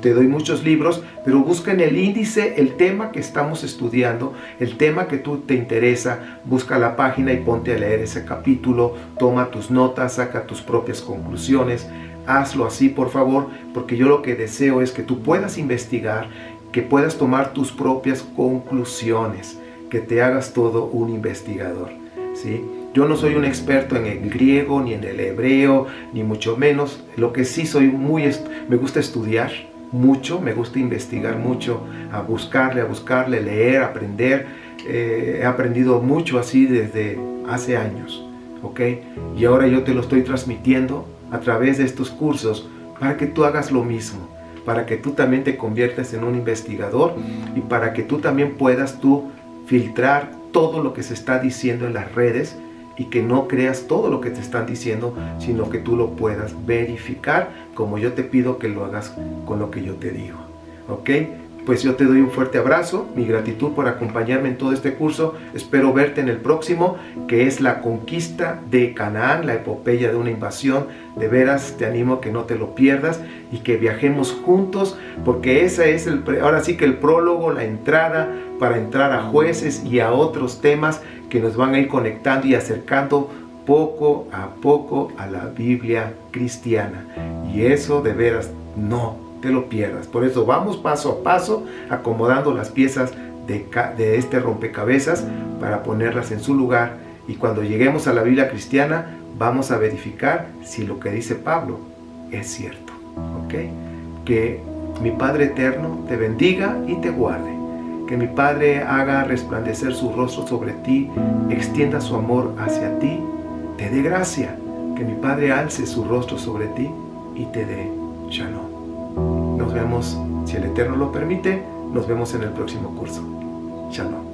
te doy muchos libros, pero busca en el índice el tema que estamos estudiando, el tema que tú te interesa, busca la página y ponte a leer ese capítulo, toma tus notas, saca tus propias conclusiones. Hazlo así, por favor, porque yo lo que deseo es que tú puedas investigar, que puedas tomar tus propias conclusiones, que te hagas todo un investigador, ¿sí? Yo no soy un experto en el griego, ni en el hebreo, ni mucho menos. Lo que sí soy me gusta estudiar mucho, me gusta investigar mucho, a buscarle, leer, aprender. He aprendido mucho así desde hace años, ¿ok? Y ahora yo te lo estoy transmitiendo a través de estos cursos para que tú hagas lo mismo, para que tú también te conviertas en un investigador y para que tú también puedas filtrar todo lo que se está diciendo en las redes, y que no creas todo lo que te están diciendo, sino que tú lo puedas verificar, como yo te pido que lo hagas con lo que yo te digo. ¿Ok? Pues yo te doy un fuerte abrazo, mi gratitud por acompañarme en todo este curso. Espero verte en el próximo, que es la conquista de Canaán, la epopeya de una invasión. De veras te animo a que no te lo pierdas y que viajemos juntos, porque ese es ahora sí que el prólogo, la entrada para entrar a Jueces y a otros temas que nos van a ir conectando y acercando poco a poco a la Biblia cristiana. Y eso de veras no te lo pierdas. Por eso vamos paso a paso acomodando las piezas de este rompecabezas para ponerlas en su lugar, y cuando lleguemos a la Biblia cristiana vamos a verificar si lo que dice Pablo es cierto. ¿ok? Que mi Padre eterno te bendiga y te guarde. Que mi Padre haga resplandecer su rostro sobre ti, extienda su amor hacia ti, te dé gracia. Que mi Padre alce su rostro sobre ti y te dé shalom. Nos vemos, si el Eterno lo permite, nos vemos en el próximo curso. Shalom.